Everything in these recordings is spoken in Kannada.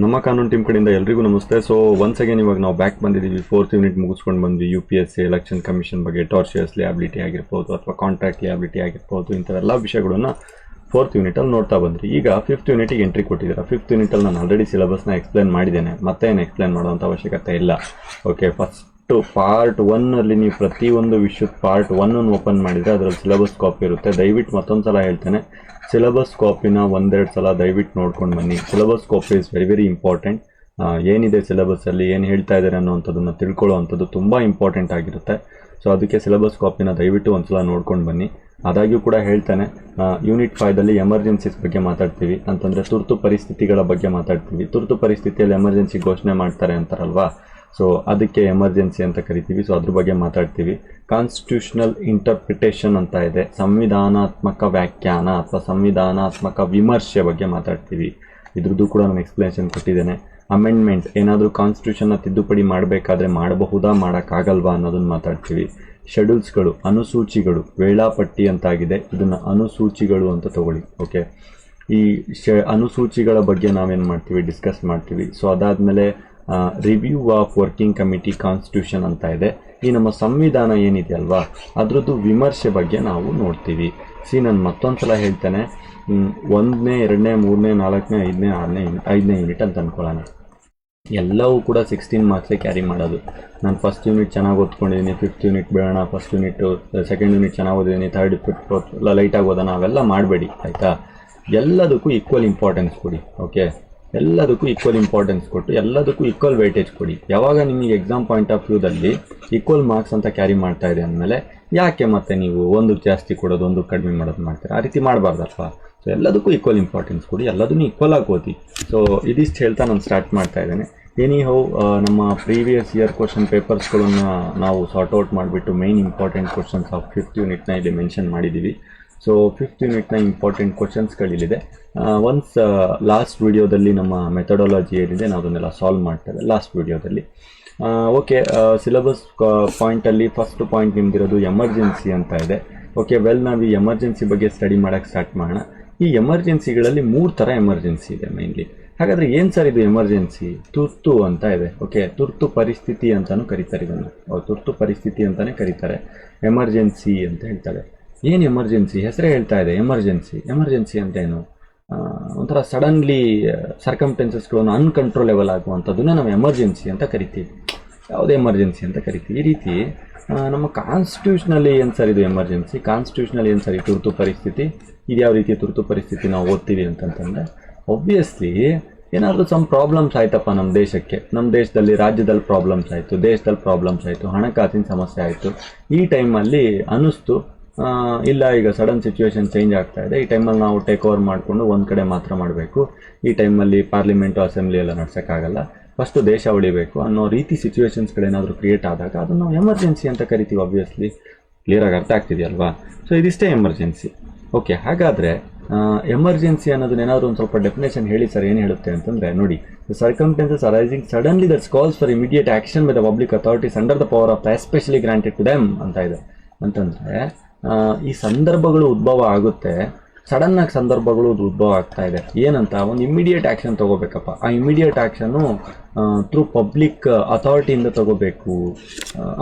ನಮ್ಮ ಕಾನೂನು ಟೀಮ್ ಕಡೆಯಿಂದ ಎಲ್ರಿಗೂ ನಮಸ್ತೆ. ಸೊ ಒನ್ಸ್ ಅಗೇನ್ ಇವಾಗ ನಾವು ಬ್ಯಾಕ್ ಬಂದಿದ್ದೀವಿ. 4th ಯೂನಿಟ್ ಮುಗಿಸ್ಕೊಂಡು ಬಂದ್ವಿ. UPSC ಎಲೆಕ್ಷನ್ ಕಮಿಷನ್ ಬಗ್ಗೆ ಟಾರ್ಷಿಯಸ್ ಲಿಯಾಬಿಲಿಟಿ ಆಗಿರ್ಬೋದು ಅಥವಾ ಕಾಂಟ್ರಾಕ್ಟ್ ಲಿಯಾಬಿಲಿಟಿ ಆಗಿರ್ಬೋದು, ಇಂಥವೆಲ್ಲ ವಿಷಯಗಳನ್ನ 4th ಯೂನಿಟಲ್ಲಿ ನೋಡ್ತಾ ಬಂದ್ರಿ. ಈಗ 5th ಯೂನಿಟಿಗೆ ಎಂಟ್ರಿ ಕೊಟ್ಟಿದ್ದೀರಾ. 5th ಯೂನಿಟಲ್ಲಿ ನಾನು ಆಲ್ರೆಡಿ ಸಿಲೆಬಸ್ನ ಎಕ್ಸ್ಪ್ಲೇನ್ ಮಾಡಿದ್ದೇನೆ, ಮತ್ತೆ ಏನು ಎಕ್ಸ್ಪ್ಲೇನ್ ಮಾಡೋವಂಥ ಅವಶ್ಯಕತೆ ಇಲ್ಲ. ಓಕೆ, ಫಸ್ಟು ಪಾರ್ಟ್ 1 ನೀವು ಪ್ರತಿಯೊಂದು ವಿಷಯದ ಪಾರ್ಟ್ 1 ಓಪನ್ ಮಾಡಿದರೆ ಅದರಲ್ಲಿ ಸಿಲೆಬಸ್ ಕಾಪಿ ಇರುತ್ತೆ. ದಯವಿಟ್ಟು ಮತ್ತೊಂದು ಸಲ ಹೇಳ್ತೇನೆ, ಸಿಲೆಬಸ್ ಕಾಪಿನ ಒಂದೆರಡು ಸಲ ದಯವಿಟ್ಟು ನೋಡ್ಕೊಂಡು ಬನ್ನಿ. Syllabus copy is very very important. ಏನಿದೆ ಸಿಲೆಬಸ್ಸಲ್ಲಿ, ಏನು ಹೇಳ್ತಾ ಇದ್ದಾರೆ ಅನ್ನೋವಂಥದ್ದನ್ನು ತಿಳ್ಕೊಳ್ಳೋ ಅಂಥದ್ದು ತುಂಬ ಇಂಪಾರ್ಟೆಂಟ್ ಆಗಿರುತ್ತೆ. ಸೊ ಅದಕ್ಕೆ ಸಿಲೆಬಸ್ ಕಾಪಿನ ದಯವಿಟ್ಟು ಒಂದ್ಸಲ ನೋಡ್ಕೊಂಡು ಬನ್ನಿ. ಆದಾಗ್ಯೂ ಕೂಡ ಹೇಳ್ತಾನೆ, ಯೂನಿಟ್ 5ದಲ್ಲಿ ಎಮರ್ಜೆನ್ಸೀಸ್ ಬಗ್ಗೆ ಮಾತಾಡ್ತೀವಿ, ಅಂತಂದರೆ ತುರ್ತು ಪರಿಸ್ಥಿತಿಗಳ ಬಗ್ಗೆ ಮಾತಾಡ್ತೀವಿ. ತುರ್ತು ಪರಿಸ್ಥಿತಿಯಲ್ಲಿ ಎಮರ್ಜೆನ್ಸಿ ಘೋಷಣೆ ಮಾಡ್ತಾರೆ ಅಂತಾರಲ್ವಾ, ಸೊ ಅದಕ್ಕೆ ಎಮರ್ಜೆನ್ಸಿ ಅಂತ ಕರಿತೀವಿ. ಸೊ ಅದ್ರ ಬಗ್ಗೆ ಮಾತಾಡ್ತೀವಿ. ಕಾನ್ಸ್ಟಿಟ್ಯೂಷನಲ್ ಇಂಟರ್ಪ್ರಿಟೇಷನ್ ಅಂತ ಇದೆ, ಸಂವಿಧಾನಾತ್ಮಕ ವ್ಯಾಖ್ಯಾನ ಅಥವಾ ಸಂವಿಧಾನಾತ್ಮಕ ವಿಮರ್ಶೆ ಬಗ್ಗೆ ಮಾತಾಡ್ತೀವಿ. ಇದ್ರದ್ದು ಕೂಡ ನಾನು ಎಕ್ಸ್ಪ್ಲನೇಷನ್ ಕೊಟ್ಟಿದ್ದೇನೆ. ಅಮೆಂಡ್ಮೆಂಟ್, ಏನಾದರೂ ಕಾನ್ಸ್ಟಿಟ್ಯೂಷನ್ನ ತಿದ್ದುಪಡಿ ಮಾಡಬೇಕಾದ್ರೆ ಮಾಡಬಹುದಾ ಮಾಡೋಕ್ಕಾಗಲ್ವಾ ಅನ್ನೋದನ್ನು ಮಾತಾಡ್ತೀವಿ. ಶೆಡ್ಯೂಲ್ಸ್ಗಳು, ಅನುಸೂಚಿಗಳು, ವೇಳಾಪಟ್ಟಿ ಅಂತಾಗಿದೆ, ಇದನ್ನು ಅನುಸೂಚಿಗಳು ಅಂತ ತಗೊಳ್ಳಿ. ಓಕೆ, ಈ ಅನುಸೂಚಿಗಳ ಬಗ್ಗೆ ನಾವೇನು ಮಾಡ್ತೀವಿ, ಡಿಸ್ಕಸ್ ಮಾಡ್ತೀವಿ. ಸೊ ಅದಾದಮೇಲೆ review of working committee constitution ಅಂತ ಇದೆ. ಈ ನಮ್ಮ ಸಂವಿಧಾನ ಏನಿದೆ ಅಲ್ವಾ, ಅದರದ್ದು ವಿಮರ್ಶೆ ಬಗ್ಗೆ ನಾವು ನೋಡ್ತೀವಿ. ನಾನು ಮತ್ತೊಂದು ಸಲ ಹೇಳ್ತೇನೆ, 1ನೇ 2ನೇ 3ನೇ 4ನೇ 5ನೇ 6ನೇ ಯೂನಿಟ್ ಅಂತ ಅಂದ್ಕೊಳ್ಳೋಣ. ಎಲ್ಲವೂ ಕೂಡ 16 ಮಾರ್ಕ್ಸೇ ಕ್ಯಾರಿ ಮಾಡೋದು. ನಾನು ಫಸ್ಟ್ ಯೂನಿಟ್ ಚೆನ್ನಾಗಿ ಓದ್ಕೊಂಡಿದ್ದೀನಿ, 5th ಯೂನಿಟ್ ಬೇಡ, ಫಸ್ಟ್ ಯೂನಿಟು ಸೆಕೆಂಡ್ ಯೂನಿಟ್ ಚೆನ್ನಾಗಿ ಓದಿದ್ದೀನಿ, 3rd 4th ಎಲ್ಲ ಲೈಟಾಗಿ ಓದೋಣ, ಅವೆಲ್ಲ ಮಾಡಬೇಡಿ ಆಯಿತಾ. ಎಲ್ಲದಕ್ಕೂ ಈಕ್ವಲ್ ಇಂಪಾರ್ಟೆನ್ಸ್ ಕೊಡಿ. ಓಕೆ, ಎಲ್ಲದಕ್ಕೂ ಈಕ್ವಲ್ ಇಂಪಾರ್ಟೆನ್ಸ್ ಕೊಟ್ಟು ಎಲ್ಲದಕ್ಕೂ ಈಕ್ವಲ್ ವೇಟೇಜ್ ಕೊಡಿ. ಯಾವಾಗ ನಿಮಗೆ ಎಕ್ಸಾಮ್ ಪಾಯಿಂಟ್ ಆಫ್ ವ್ಯೂದಲ್ಲಿ ಈಕ್ವಲ್ ಮಾರ್ಕ್ಸ್ ಅಂತ ಕ್ಯಾರಿ ಮಾಡ್ತಾ ಇದೆ ಅಂದಮೇಲೆ ಯಾಕೆ ಮತ್ತೆ ನೀವು ಒಂದಕ್ಕೆ ಜಾಸ್ತಿ ಕೊಡೋದು, ಒಂದಕ್ಕೆ ಕಡಿಮೆ ಮಾಡೋದು ಮಾಡ್ತೀರಾ? ಆ ರೀತಿ ಮಾಡಬಾರ್ದಲ್ವಾ. ಸೊ ಎಲ್ಲದಕ್ಕೂ ಈಕ್ವಲ್ ಇಂಪಾರ್ಟೆನ್ಸ್ ಕೊಡಿ, ಎಲ್ಲದನ್ನೂ ಈಕ್ವಲ್ ಆಗಿ ಓದಿ. ಸೊ ಇದಿಷ್ಟು ಹೇಳ್ತಾ ನಾನು ಸ್ಟಾರ್ಟ್ ಮಾಡ್ತಾ ಇದ್ದೇನೆ. ಎನಿಹೌ, ನಮ್ಮ ಪ್ರೀವಿಯಸ್ ಇಯರ್ ಕ್ವಶನ್ ಪೇಪರ್ಸ್ಗಳನ್ನ ನಾವು ಸಾರ್ಟ್ ಔಟ್ ಮಾಡಿಬಿಟ್ಟು main important questions of 5th ಯೂನಿಟ್ನ ಇಲ್ಲಿ ಮೆನ್ಷನ್ ಮಾಡಿದ್ದೀವಿ. ಸೊ 5th ಯೂನಿಟ್ನ ಇಂಪಾರ್ಟೆಂಟ್ ಕ್ವಶನ್ಸ್ಗಳಿಲ್ಲಿದೆ. ಒನ್ಸ್ ಲಾಸ್ಟ್ ವಿಡಿಯೋದಲ್ಲಿ ನಮ್ಮ ಮೆಥಡಾಲಜಿ ಏನಿದೆ ನಾವು ಅದನ್ನೆಲ್ಲ ಸಾಲ್ವ್ ಮಾಡ್ತೇವೆ ಲಾಸ್ಟ್ ವಿಡಿಯೋದಲ್ಲಿ. ಓಕೆ, ಸಿಲೆಬಸ್ ಪಾಯಿಂಟಲ್ಲಿ ಫಸ್ಟ್ ಪಾಯಿಂಟ್ ನಿಮ್ದಿರೋದು ಎಮರ್ಜೆನ್ಸಿ ಅಂತ ಇದೆ. ಓಕೆ, ನಾವು ಈ ಎಮರ್ಜೆನ್ಸಿ ಬಗ್ಗೆ ಸ್ಟಡಿ ಮಾಡೋಕ್ಕೆ ಸ್ಟಾರ್ಟ್ ಮಾಡೋಣ. ಈ ಎಮರ್ಜೆನ್ಸಿಗಳಲ್ಲಿ 3 ಥರ ಎಮರ್ಜೆನ್ಸಿ ಇದೆ ಮೇನ್ಲಿ. ಹಾಗಾದರೆ ಏನು ಸರ್ ಇದು ಎಮರ್ಜೆನ್ಸಿ? ತುರ್ತು ಅಂತ ಇದೆ. ಓಕೆ, ತುರ್ತು ಪರಿಸ್ಥಿತಿ ಅಂತಲೂ ಕರೀತಾರೆ ಇದನ್ನು, ತುರ್ತು ಪರಿಸ್ಥಿತಿ ಅಂತಲೇ ಕರೀತಾರೆ, ಎಮರ್ಜೆನ್ಸಿ ಅಂತ ಹೇಳ್ತಾರೆ. ಏನು ಎಮರ್ಜೆನ್ಸಿ? ಹೆಸರೇ ಹೇಳ್ತಾ ಇದೆ ಎಮರ್ಜೆನ್ಸಿ. ಎಮರ್ಜೆನ್ಸಿ ಅಂತ ಏನು? ಒಂಥರ ಸಡನ್ಲಿ ಸರ್ಕಮ್ಟೆನ್ಸಸ್ಗಳನ್ನು ಅನ್ಕಂಟ್ರೋಲೆಬಲ್ ಆಗುವಂಥದ್ದನ್ನ ನಾವು ಎಮರ್ಜೆನ್ಸಿ ಅಂತ ಕರಿತೀವಿ, ಯಾವುದೇ ಎಮರ್ಜೆನ್ಸಿ ಅಂತ ಕರಿತೀವಿ. ಈ ರೀತಿ ನಮ್ಮ ಕಾನ್ಸ್ಟಿಟ್ಯೂಷನಲ್ಲಿ ಏನು ಸರ್ ಇದು ಎಮರ್ಜೆನ್ಸಿ? ಕಾನ್ಸ್ಟಿಟ್ಯೂಷನಲ್ಲಿ ಏನು ಸರ್ ಈ ತುರ್ತು ಪರಿಸ್ಥಿತಿ? ಇದು ಯಾವ ರೀತಿಯ ತುರ್ತು ಪರಿಸ್ಥಿತಿ ನಾವು ಓದ್ತೀವಿ ಅಂತಂತಂದರೆ, ಒಬ್ವಿಯಸ್ಲಿ ಏನಾದರೂ ಸಮ್ ಪ್ರಾಬ್ಲಮ್ಸ್ ಆಯ್ತಪ್ಪ ನಮ್ಮ ದೇಶಕ್ಕೆ, ನಮ್ಮ ದೇಶದಲ್ಲಿ ರಾಜ್ಯದಲ್ಲಿ ಪ್ರಾಬ್ಲಮ್ಸ್ ಆಯಿತು, ದೇಶದಲ್ಲಿ ಪ್ರಾಬ್ಲಮ್ಸ್ ಆಯಿತು, ಹಣಕಾಸಿನ ಸಮಸ್ಯೆ ಆಯಿತು. ಈ ಟೈಮಲ್ಲಿ ಅನ್ನಿಸ್ತು ಇಲ್ಲ, ಈಗ ಸಡನ್ ಸಿಚುವೇಶನ್ ಚೇಂಜ್ ಆಗ್ತಾ ಇದೆ, ಈ ಟೈಮಲ್ಲಿ ನಾವು ಟೇಕ್ ಓವರ್ ಮಾಡಿಕೊಂಡು ಒಂದು ಕಡೆ ಮಾತ್ರ ಮಾಡಬೇಕು, ಈ ಟೈಮಲ್ಲಿ ಪಾರ್ಲಿಮೆಂಟು ಅಸೆಂಬ್ಲಿ ಎಲ್ಲ ನಡ್ಸೋಕ್ಕಾಗಲ್ಲ, ಫಸ್ಟು ದೇಶ ಉಳಿಬೇಕು ಅನ್ನೋ ರೀತಿ ಸಿಚುವೇಶನ್ಸ್ಗಳೇನಾದರೂ ಕ್ರಿಯೇಟ್ ಆದಾಗ ಅದನ್ನು ನಾವು ಎಮರ್ಜೆನ್ಸಿ ಅಂತ ಕರಿತೀವಿ. ಆಬ್ವಿಯಸ್ಲಿ ಕ್ಲಿಯರಾಗಿ ಅರ್ಥ ಆಗ್ತಿದೆಯಲ್ವಾ? ಸೊ ಇದಿಷ್ಟೇ ಎಮರ್ಜೆನ್ಸಿ. ಓಕೆ, ಹಾಗಾದರೆ ಎಮರ್ಜೆನ್ಸಿ ಅನ್ನೋದನ್ನೇನಾದರೂ ಒಂದು ಸ್ವಲ್ಪ ಡೆಫಿನೇಷನ್ ಹೇಳಿ ಸರ್, ಏನು ಹೇಳುತ್ತೆ ಅಂತಂದರೆ ನೋಡಿ, the circumstances arising suddenly that's calls for immediate action by the public authorities under the power of the especially granted to them ಅಂತ ಇದೆ. ಅಂತಂದರೆ ಈ ಸಂದರ್ಭಗಳು ಉದ್ಭವ ಆಗುತ್ತೆ, ಸಡನ್ನಾಗಿ ಸಂದರ್ಭಗಳು ಉದ್ಭವ ಆಗ್ತಾ ಇದೆ. ಏನಂತ? ಒಂದು ಇಮಿಡಿಯೇಟ್ ಆ್ಯಕ್ಷನ್ ತೊಗೋಬೇಕಪ್ಪ. ಆ ಇಮಿಡಿಯೇಟ್ ಆ್ಯಕ್ಷನ್ನು ಥ್ರೂ ಪಬ್ಲಿಕ್ ಅಥಾರಿಟಿಯಿಂದ ತೊಗೋಬೇಕು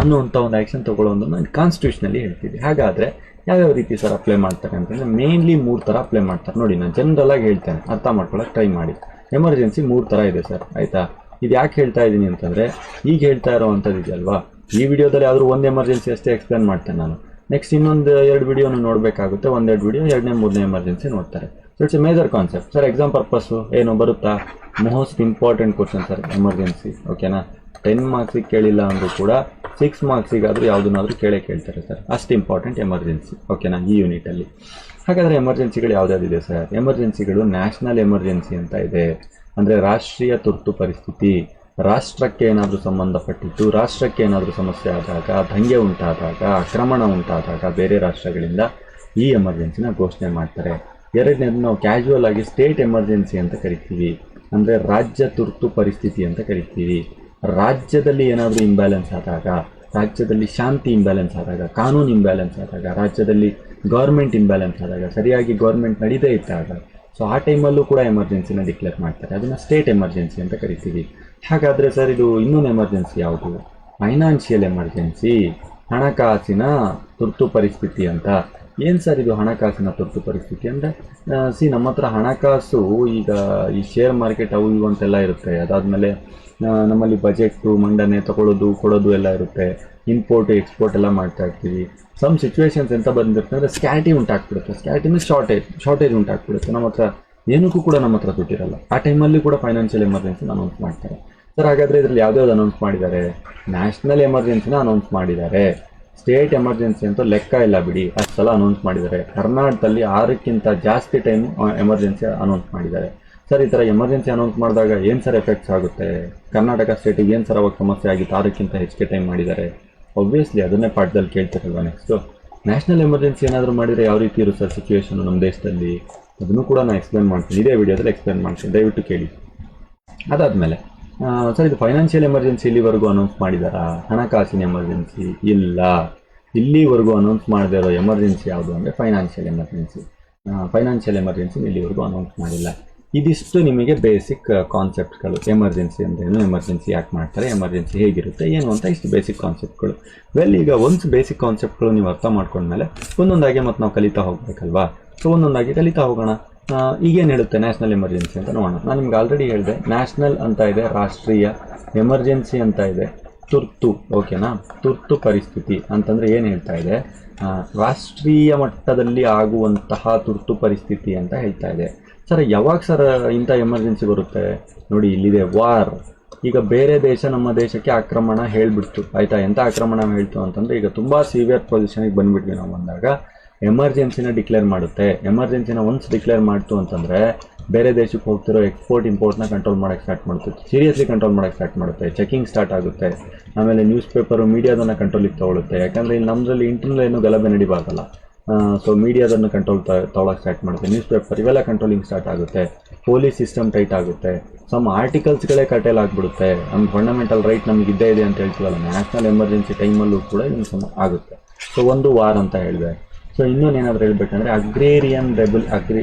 ಅನ್ನುವಂಥ ಒಂದು ಆ್ಯಕ್ಷನ್ ತೊಗೊಳ್ಳೋದನ್ನು ಕಾನ್ಸ್ಟಿಟ್ಯೂಷನಲ್ಲಿ ಹೇಳ್ತೀವಿ. ಹಾಗಾದರೆ ಯಾವ್ಯಾವ ರೀತಿ ಸರ್ ಅಪ್ಲೈ ಮಾಡ್ತಾರೆ ಅಂತಂದರೆ ಮೇನ್ಲಿ 3 ಥರ ಅಪ್ಲೈ ಮಾಡ್ತಾರೆ. ನೋಡಿ, ನಾನು ಜನರಲಾಗಿ ಹೇಳ್ತೇನೆ, ಅರ್ಥ ಮಾಡ್ಕೊಳ್ಳೋಕೆ ಟ್ರೈ ಮಾಡಿ. ಎಮರ್ಜೆನ್ಸಿ 3 ಥರ ಇದೆ ಸರ್, ಆಯಿತಾ? ಇದು ಯಾಕೆ ಹೇಳ್ತಾ ಇದ್ದೀನಿ ಅಂತಂದರೆ, ಈಗ ಹೇಳ್ತಾ ಇರೋವಂಥದ್ದು ಇದೆಯಲ್ವಾ, ಈ ವಿಡಿಯೋದಲ್ಲಿ ಆದರೂ ಒಂದು ಎಮರ್ಜೆನ್ಸಿ ಅಷ್ಟೇ ಎಕ್ಸ್ಪ್ಲೇನ್ ಮಾಡ್ತೇನೆ ನಾನು. ನೆಕ್ಸ್ಟ್ ಇನ್ನೊಂದು 2 ವಿಡಿಯೋನು ನೋಡಬೇಕಾಗುತ್ತೆ, 1-2 ವಿಡಿಯೋ 2ನೇ 3ನೇ ಎಮರ್ಜೆನ್ಸಿ ನೋಡ್ತಾರೆ. So it's A major concept sir. Exam purpose ಏನು ಬರುತ್ತಾ? Most important question sir emergency. ಓಕೆನಾ? 10 ಮಾರ್ಕ್ಸಿಗೆ ಕೇಳಿಲ್ಲ ಅಂದರೂ ಕೂಡ 6 ಮಾರ್ಕ್ಸಿಗಾದರೂ ಯಾವುದನ್ನಾದರೂ ಕೇಳ್ತಾರೆ ಸರ್, ಅಷ್ಟು ಇಂಪಾರ್ಟೆಂಟ್ ಎಮರ್ಜೆನ್ಸಿ. ಓಕೆನಾ? ಈ ಯೂನಿಟಲ್ಲಿ. ಹಾಗಾದರೆ ಎಮರ್ಜೆನ್ಸಿಗಳು ಯಾವುದ್ಯಾವುದಿದೆ ಸರ್? ಎಮರ್ಜೆನ್ಸಿಗಳು ನ್ಯಾಷನಲ್ ಎಮರ್ಜೆನ್ಸಿ ಅಂತ ಇದೆ, ಅಂದರೆ ರಾಷ್ಟ್ರೀಯ ತುರ್ತು ಪರಿಸ್ಥಿತಿ. ರಾಷ್ಟ್ರಕ್ಕೆ ಏನಾದರೂ ಸಂಬಂಧಪಟ್ಟಿದ್ದು, ರಾಷ್ಟ್ರಕ್ಕೆ ಏನಾದರೂ ಸಮಸ್ಯೆ ಆದಾಗ, ದಂಗೆ ಉಂಟಾದಾಗ, ಆಕ್ರಮಣ ಉಂಟಾದಾಗ ಬೇರೆ ರಾಷ್ಟ್ರಗಳಿಂದ ಈ ಎಮರ್ಜೆನ್ಸಿನ ಘೋಷಣೆ ಮಾಡ್ತಾರೆ. ಎರಡನೇದು ನಾವು ಕ್ಯಾಶುವಲ್ ಆಗಿ ಸ್ಟೇಟ್ ಎಮರ್ಜೆನ್ಸಿ ಅಂತ ಕರಿತೀವಿ, ಅಂದರೆ ರಾಜ್ಯ ತುರ್ತು ಪರಿಸ್ಥಿತಿ ಅಂತ ಕರಿತೀವಿ. ರಾಜ್ಯದಲ್ಲಿ ಏನಾದರೂ ಇಂಬ್ಯಾಲೆನ್ಸ್ ಆದಾಗ, ರಾಜ್ಯದಲ್ಲಿ ಶಾಂತಿ ಇಂಬ್ಯಾಲೆನ್ಸ್ ಆದಾಗ, ಕಾನೂನು ಇಂಬ್ಯಾಲೆನ್ಸ್ ಆದಾಗ, ರಾಜ್ಯದಲ್ಲಿ ಗೌರ್ಮೆಂಟ್ ಇಂಬ್ಯಾಲೆನ್ಸ್ ಆದಾಗ, ಸರಿಯಾಗಿ ಗೌರ್ಮೆಂಟ್ ನಡೀದೇ ಇದ್ದಾಗ, ಸೊ ಆ ಟೈಮಲ್ಲೂ ಕೂಡ ಎಮರ್ಜೆನ್ಸಿನ ಡಿಕ್ಲೇರ್ ಮಾಡ್ತಾರೆ, ಅದನ್ನು ಸ್ಟೇಟ್ ಎಮರ್ಜೆನ್ಸಿ ಅಂತ ಕರಿತೀವಿ. ಹಾಗಾದರೆ ಸರ್ ಇದು ಇನ್ನೊಂದು ಎಮರ್ಜೆನ್ಸಿ ಯಾವುದು? ಫೈನಾನ್ಷಿಯಲ್ ಎಮರ್ಜೆನ್ಸಿ, ಹಣಕಾಸಿನ ತುರ್ತು ಪರಿಸ್ಥಿತಿ ಅಂತ. ಏನು ಸರ್ ಇದು ಹಣಕಾಸಿನ ತುರ್ತು ಪರಿಸ್ಥಿತಿ ಅಂದರೆ, ನಮ್ಮ ಹತ್ರ ಹಣಕಾಸು ಈಗ ಈ ಶೇರ್ ಮಾರ್ಕೆಟ್ ಅವು ಇವು ಅಂತೆಲ್ಲ ಇರುತ್ತೆ, ಅದಾದಮೇಲೆ ನಮ್ಮಲ್ಲಿ ಬಜೆಟ್ಟು ಮಂಡನೆ ತಗೊಳ್ಳೋದು ಕೊಡೋದು ಎಲ್ಲ ಇರುತ್ತೆ, ಇಂಪೋರ್ಟ್ ಎಕ್ಸ್ಪೋರ್ಟ್ ಎಲ್ಲ ಮಾಡ್ತಾ ಇರ್ತೀವಿ. ಸಮ್ ಸಿಚುವೇಶನ್ಸ್ ಎಂತ ಬಂದಿರುತ್ತೆ ಅಂದರೆ ಸ್ಕ್ಯಾಟಿ ಉಂಟಾಗ್ಬಿಡುತ್ತೆ, ಸ್ಕ್ಯಾಟಿ ಮೀನ್ಸ್ ಶಾರ್ಟೇಜ್ ಉಂಟಾಗ್ಬಿಡುತ್ತೆ, ನಮ್ಮ ಹತ್ರ ಏನಕ್ಕೂ ಕೂಡ ನಮ್ಮ ಹತ್ರ ದುಡ್ಡಿರಲ್ಲ. ಆ ಟೈಮಲ್ಲಿ ಕೂಡ ಫೈನಾನ್ಷಿಯಲ್ ಎಮರ್ಜೆನ್ಸಿನ ಅನೌನ್ಸ್ ಮಾಡ್ತಾರೆ. ಸರ್ ಹಾಗಾದರೆ ಇದರಲ್ಲಿ ಯಾವ್ದಾವ್ದು ಅನೌನ್ಸ್ ಮಾಡಿದ್ದಾರೆ? ನ್ಯಾಷನಲ್ ಎಮರ್ಜೆನ್ಸಿನ ಅನೌನ್ಸ್ ಮಾಡಿದ್ದಾರೆ, ಸ್ಟೇಟ್ ಎಮರ್ಜೆನ್ಸಿ ಅಂತ ಲೆಕ್ಕ ಇಲ್ಲ ಬಿಡಿ, ಅಷ್ಟು ಸಲ ಅನೌನ್ಸ್ ಮಾಡಿದ್ದಾರೆ. ಕರ್ನಾಟಕದಲ್ಲಿ 6ಕ್ಕಿಂತ ಜಾಸ್ತಿ ಟೈಮ್ ಎಮರ್ಜೆನ್ಸಿ ಅನೌನ್ಸ್ ಮಾಡಿದ್ದಾರೆ. ಸರ್ ಈ ಥರ ಎಮರ್ಜೆನ್ಸಿ ಅನೌನ್ಸ್ ಮಾಡಿದಾಗ ಏನು ಸರ್ ಎಫೆಕ್ಟ್ಸ್ ಆಗುತ್ತೆ? ಕರ್ನಾಟಕ ಸ್ಟೇಟಿಗೆ ಏನು ಸರ್ ಅವಾಗ ಸಮಸ್ಯೆ ಆಗಿತ್ತು 6ಕ್ಕಿಂತ ಹೆಚ್ಚಿಗೆ ಟೈಮ್ ಮಾಡಿದ್ದಾರೆ? ಒಬ್ವಿಯಸ್ಲಿ ಅದನ್ನೇ ಪಾಠದಲ್ಲಿ ಕೇಳ್ತಿರಲ್ವ. ನೆಕ್ಸ್ಟು ನ್ಯಾಷನಲ್ ಎಮರ್ಜೆನ್ಸಿ ಏನಾದರೂ ಮಾಡಿದರೆ ಯಾವ ರೀತಿ ಇರುತ್ತೆ ಸರ್ ಸಿಚುವೇಶನ್ ನಮ್ಮ ದೇಶದಲ್ಲಿ? ಅದನ್ನು ಕೂಡ ನಾನು ಎಕ್ಸ್ಪ್ಲೇನ್ ಮಾಡ್ತೀನಿ, ಇದೇ ವಿಡಿಯೋದಲ್ಲಿ ಎಕ್ಸ್ಪ್ಲೇನ್ ಮಾಡ್ತೀನಿ, ದಯವಿಟ್ಟು ಕೇಳಿ. ಅದಾದಮೇಲೆ ಸರ್ ಇದು ಫೈನಾನ್ಷಿಯಲ್ ಎಮರ್ಜೆನ್ಸಿ ಇಲ್ಲಿವರೆಗೂ ಅನೌನ್ಸ್ ಮಾಡಿದಾರಾ? ಹಣಕಾಸಿನ ಎಮರ್ಜೆನ್ಸಿ ಇಲ್ಲ, ಇಲ್ಲಿವರೆಗೂ ಅನೌನ್ಸ್ ಮಾಡದೇ ಇರೋ ಎಮರ್ಜೆನ್ಸಿ ಯಾವುದು ಅಂದರೆ ಫೈನಾನ್ಷಿಯಲ್ ಎಮರ್ಜೆನ್ಸಿ. ಫೈನಾನ್ಷಿಯಲ್ ಎಮರ್ಜೆನ್ಸಿ ಇಲ್ಲಿವರೆಗೂ ಅನೌನ್ಸ್ ಮಾಡಿಲ್ಲ. ಇದಿಷ್ಟು ನಿಮಗೆ ಬೇಸಿಕ್ ಕಾನ್ಸೆಪ್ಟ್ಗಳು. ಎಮರ್ಜೆನ್ಸಿ ಅಂದ್ರೇನು, ಎಮರ್ಜೆನ್ಸಿ ಯಾಕೆ ಮಾಡ್ತಾರೆ, ಎಮರ್ಜೆನ್ಸಿ ಹೇಗಿರುತ್ತೆ ಏನು ಅಂತ ಇಷ್ಟು ಬೇಸಿಕ್ ಕಾನ್ಸೆಪ್ಟ್ಗಳು. ವೆಲ್, ಈಗ ಒಂದು ಬೇಸಿಕ್ ಕಾನ್ಸೆಪ್ಟ್ಗಳು ನೀವು ಅರ್ಥ ಮಾಡ್ಕೊಂಡ್ಮೇಲೆ ಒಂದೊಂದಾಗಿ ಮತ್ತು ನಾವು ಕಲಿತಾ ಹೋಗ್ಬೇಕಲ್ವಾ? ಸೊ ಒಂದೊಂದಾಗಿ ಕಲಿತಾ ಹೋಗೋಣ. ಈಗೇನು ಹೇಳುತ್ತೆ ನ್ಯಾಷನಲ್ ಎಮರ್ಜೆನ್ಸಿ ಅಂತ ನೋಡೋಣ. ನಾನು ನಿಮ್ಗೆ ಆಲ್ರೆಡಿ ಹೇಳಿದೆ, ನ್ಯಾಷನಲ್ ಅಂತ ಇದೆ, ರಾಷ್ಟ್ರೀಯ, ಎಮರ್ಜೆನ್ಸಿ ಅಂತ ಇದೆ, ತುರ್ತು. ಓಕೆನಾ? ತುರ್ತು ಪರಿಸ್ಥಿತಿ ಅಂತಂದರೆ ಏನು ಹೇಳ್ತಾ ಇದೆ? ರಾಷ್ಟ್ರೀಯ ಮಟ್ಟದಲ್ಲಿ ಆಗುವಂತಹ ತುರ್ತು ಪರಿಸ್ಥಿತಿ ಅಂತ ಹೇಳ್ತಾ ಇದೆ. ಸರ್ ಯಾವಾಗ ಸರ್ ಇಂಥ ಎಮರ್ಜೆನ್ಸಿ ಬರುತ್ತೆ? ನೋಡಿ ಇಲ್ಲಿದೆ, ವಾರ್. ಈಗ ಬೇರೆ ದೇಶ ನಮ್ಮ ದೇಶಕ್ಕೆ ಆಕ್ರಮಣ ಹೇಳ್ಬಿಡ್ತು, ಆಯಿತಾ? ಎಂಥ ಆಕ್ರಮಣ ಹೇಳ್ತು ಅಂತಂದರೆ, ಈಗ ತುಂಬ ಸಿವಿಯರ್ ಪೊಸಿಷನ್ಗೆ ಬಂದುಬಿಟ್ವಿ ನಾವು ಬಂದಾಗ ಎಮರ್ಜೆನ್ಸಿನ ಡಿಕ್ಲೇರ್ ಮಾಡುತ್ತೆ. ಎಮರ್ಜೆನ್ಸಿನ ಒನ್ಸ್ ಡಿಕ್ಲೇರ್ ಮಾಡ್ತು ಅಂತಂದರೆ ಬೇರೆ ದೇಶಕ್ಕೆ ಹೋಗ್ತಿರೋ ಎಕ್ಸ್ಪೋರ್ಟ್ ಇಂಪೋರ್ಟ್ನ ಕಂಟ್ರೋಲ್ ಮಾಡೋಕ್ಕೆ ಸ್ಟಾರ್ಟ್ ಮಾಡುತ್ತೆ, ಸೀರಿಯಸ್ಲಿ ಕಂಟ್ರೋಲ್ ಮಾಡೋಕ್ಕೆ ಸ್ಟಾರ್ಟ್ ಮಾಡುತ್ತೆ, ಚೆಕಿಂಗ್ ಸ್ಟಾರ್ಟ್ ಆಗುತ್ತೆ. ಆಮೇಲೆ ನ್ಯೂಸ್ ಪೇಪರು ಮೀಡಿಯಾದನ್ನು ಕಂಟ್ರೋಲಿಗೆ ತೊಗೊಳುತ್ತೆ, ಯಾಕಂದರೆ ಇಲ್ಲಿ ನಮ್ಮದ್ರಲ್ಲಿ ಇಂಟರ್ನಲ್ ಏನು ಗಲಭೆ ನಡಿಬಾರ್ದಲ್ಲ. ಸೊ ಮೀಡಿಯಾದನ್ನು ಕಂಟ್ರೋಲ್ ತೊಗೊಳಕ್ಕೆ ಸ್ಟಾರ್ಟ್ ಮಾಡುತ್ತೆ, ನ್ಯೂಸ್ ಪೇಪರ್ ಇವೆಲ್ಲ ಕಂಟ್ರೋಲಿಂಗ್ ಸ್ಟಾರ್ಟ್ ಆಗುತ್ತೆ, ಪೊಲೀಸ್ ಸಿಸ್ಟಮ್ ಟೈಟ್ ಆಗುತ್ತೆ, ಸಮ್ ಆರ್ಟಿಕಲ್ಸ್ಗಳೇ ಕಟೇಲ್ ಆಗಿಬಿಡುತ್ತೆ. ನಮ್ಮ ಫಂಡಮೆಂಟಲ್ ರೈಟ್ ನಮಗೆ ಇದ್ದೇ ಇದೆ ಅಂತ ಹೇಳ್ತೀವಲ್ಲ, ನ್ಯಾಷನಲ್ ಎಮರ್ಜೆನ್ಸಿ ಟೈಮಲ್ಲೂ ಕೂಡ ಇದು ಆಗುತ್ತೆ. ಸೊ ಒಂದು ವಾರ್ ಅಂತ ಹೇಳಿದೆ. ಸೊ ಇನ್ನೊಂದು ಏನಾದರೂ ಹೇಳ್ಬೇಕಂದ್ರೆ ಅಗ್ರೇರಿಯನ್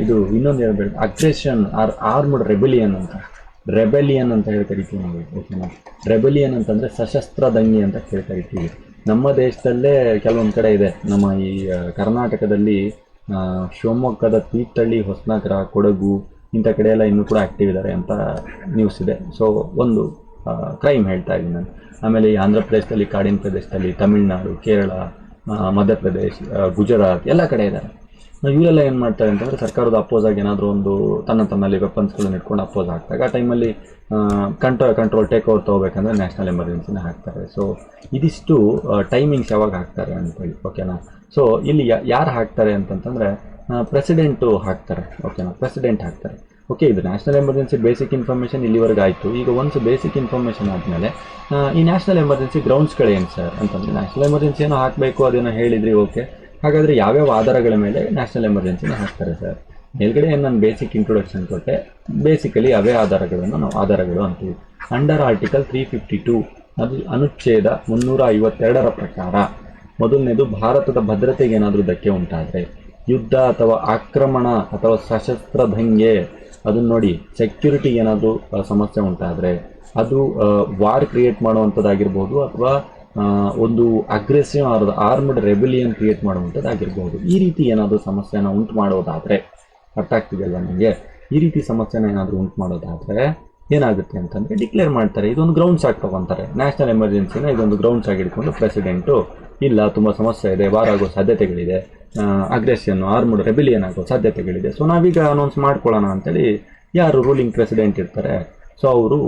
ಇದು ಇನ್ನೊಂದು ಹೇಳ್ಬೇಕು, ಅಗ್ರೆಷನ್ ಆರ್ ಆರ್ಮ್ಡ್ ರೆಬೆಲಿಯನ್ ಅಂತ. ರೆಬೆಲಿಯನ್ ಅಂತ ಹೇಳಿ ಕರಿತೀವಿ ನಾವು. ಓಕೆನಾ? ರೆಬೆಲಿಯನ್ ಅಂತಂದರೆ ಸಶಸ್ತ್ರ ದಂಗೆ ಅಂತ ಹೇಳಿ ಕರಿತೀವಿ. ನಮ್ಮ ದೇಶದಲ್ಲೇ ಕೆಲವೊಂದು ಕಡೆ ಇದೆ, ನಮ್ಮ ಈ ಕರ್ನಾಟಕದಲ್ಲಿ ಶಿವಮೊಗ್ಗದ ತೀರ್ಥಹಳ್ಳಿ, ಹೊಸನಗರ, ಕೊಡಗು ಇಂಥ ಕಡೆ ಎಲ್ಲ ಇನ್ನೂ ಕೂಡ ಆ್ಯಕ್ಟಿವ್ ಇದ್ದಾರೆ ಅಂತ ನ್ಯೂಸ್ ಇದೆ. ಸೊ ಒಂದು ಕ್ರೈಮ್ ಹೇಳ್ತಾ ಇದ್ದೀನಿ ನಾನು. ಆಮೇಲೆ ಈ ಆಂಧ್ರ ಪ್ರದೇಶದಲ್ಲಿ, ಕಾಡಿನ ಪ್ರದೇಶದಲ್ಲಿ, ತಮಿಳುನಾಡು, ಕೇರಳ, ಮಧ್ಯಪ್ರದೇಶ್, ಗುಜರಾತ್ ಎಲ್ಲ ಕಡೆ ಇದ್ದಾರೆ. ಇವರೆಲ್ಲ ಏನು ಮಾಡ್ತಾರೆ ಅಂತಂದರೆ, ಸರ್ಕಾರದ ಅಪೋಸ್ ಆಗಿ ಏನಾದರೂ ಒಂದು ತನ್ನಲ್ಲಿ ವೆಪನ್ಸ್ಗಳನ್ನ ಇಟ್ಕೊಂಡು ಅಪೋಸ್ ಆಗ್ತಾಗ ಆ ಟೈಮಲ್ಲಿ ಕಂಟ್ರೋಲ್ ಟೇಕ್ ಓವರ್ ತೊಗೋಬೇಕಂದ್ರೆ ನ್ಯಾಷನಲ್ ಎಮರ್ಜೆನ್ಸಿನ ಹಾಕ್ತಾರೆ. ಸೊ ಇದಿಷ್ಟು ಟೈಮಿಂಗ್ಸ್ ಯಾವಾಗ ಹಾಕ್ತಾರೆ ಅಂತೇಳಿ. ಓಕೆನಾ? ಸೊ ಇಲ್ಲಿ ಯಾರು ಹಾಕ್ತಾರೆ ಅಂತಂತಂದರೆ ಪ್ರೆಸಿಡೆಂಟು ಹಾಕ್ತಾರೆ. ಓಕೆನಾ? ಪ್ರೆಸಿಡೆಂಟ್ ಹಾಕ್ತಾರೆ. ಓಕೆ, ಇದು ನ್ಯಾಷನಲ್ ಎಮರ್ಜೆನ್ಸಿ ಬೇಸಿಕ್ ಇನ್ಫಾರ್ಮೇಷನ್ ಇಲ್ಲಿವರೆಗೆ ಆಯಿತು. ಈಗ ಒಂದು ಬೇಸಿಕ್ ಇನ್ಫಾರ್ಮೇಷನ್ ಆದಮೇಲೆ ಈ ನ್ಯಾಷನಲ್ ಎಮರ್ಜೆನ್ಸಿ ಗ್ರೌಂಡ್ಸ್ಗಳೇನು ಸರ್ ಅಂತಂದರೆ, ನ್ಯಾಷನಲ್ ಎಮರ್ಜೆನ್ಸಿ ಏನೋ ಹಾಕಬೇಕು ಅದೇನೋ ಹೇಳಿದ್ರಿ. ಓಕೆ, ಹಾಗಾದರೆ ಯಾವ್ಯಾವ ಆಧಾರಗಳ ಮೇಲೆ ನ್ಯಾಷನಲ್ ಎಮರ್ಜೆನ್ಸಿನ ಹಾಕ್ತಾರೆ ಸರ್? ಮೇಲ್ಗಡೆ ಏನು ನಾನು ಬೇಸಿಕ್ ಇಂಟ್ರೊಡಕ್ಷನ್ ಕೊಟ್ಟೆ, ಬೇಸಿಕಲಿ ಅವೇ ಆಧಾರಗಳನ್ನು ನಾವು ಆಧಾರಗಳು ಅಂತೀವಿ. ಅಂಡರ್ ಆರ್ಟಿಕಲ್ 352 ಅದು ಅನುಚ್ಛೇದ 352 ಪ್ರಕಾರ ಮೊದಲನೇದು, ಭಾರತದ ಭದ್ರತೆಗೆ ಏನಾದರೂ ಧಕ್ಕೆ ಉಂಟಾದರೆ, ಯುದ್ಧ ಅಥವಾ ಆಕ್ರಮಣ ಅಥವಾ ಸಶಸ್ತ್ರ ದಂಗೆ, ಅದನ್ನ ನೋಡಿ, ಸೆಕ್ಯೂರಿಟಿಗೆ ಏನಾದರೂ ಸಮಸ್ಯೆ ಉಂಟಾದರೆ, ಅದು ವಾರ್ ಕ್ರಿಯೇಟ್ ಮಾಡುವಂಥದ್ದಾಗಿರ್ಬೋದು ಅಥವಾ ಒಂದು ಅಗ್ರೆಸಿವ್ ಆರ್ಮ್ಡ್ ರೆಬೆಲಿಯನ್ ಕ್ರಿಯೇಟ್ ಮಾಡುವಂಥದ್ದಾಗಿರ್ಬೋದು. ಈ ರೀತಿ ಏನಾದರೂ ಸಮಸ್ಯೆನ ಉಂಟು ಮಾಡೋದಾದರೆ, ಅರ್ಥ ಆಗ್ತಿದೆಯಲ್ಲ ನನಗೆ? ಈ ರೀತಿ ಸಮಸ್ಯೆನ ಏನಾದರೂ ಉಂಟು ಮಾಡೋದಾದರೆ ಏನಾಗುತ್ತೆ ಅಂತಂದರೆ ಡಿಕ್ಲೇರ್ ಮಾಡ್ತಾರೆ, ಇದೊಂದು ಗ್ರೌಂಡ್ಸ್ ಆಗಿ ತಗೊತಾರೆ. ನ್ಯಾಷನಲ್ ಎಮರ್ಜೆನ್ಸಿನ ಇದೊಂದು ಗ್ರೌಂಡ್ಸ್ ಆಗಿ ಹಿಡ್ಕೊಂಡು ಪ್ರೆಸಿಡೆಂಟು, ಇಲ್ಲ ತುಂಬ ಸಮಸ್ಯೆ ಇದೆ, ವಾರ್ ಆಗೋ ಸಾಧ್ಯತೆಗಳಿದೆ, ಅಗ್ರೆಷನ್ ಆರ್ಮ್ಡ್ ರೆಬೆಲಿಯನ್ ಆಗೋ ಸಾಧ್ಯತೆಗಳಿದೆ, ಸೊ ನಾವೀಗ ಅನೌನ್ಸ್ ಮಾಡ್ಕೊಳ್ಳೋಣ ಅಂತೇಳಿ ಯಾರು ರೂಲಿಂಗ್ ಪ್ರೆಸಿಡೆಂಟ್ ಇರ್ತಾರೆ, ಸೊ ಅವರು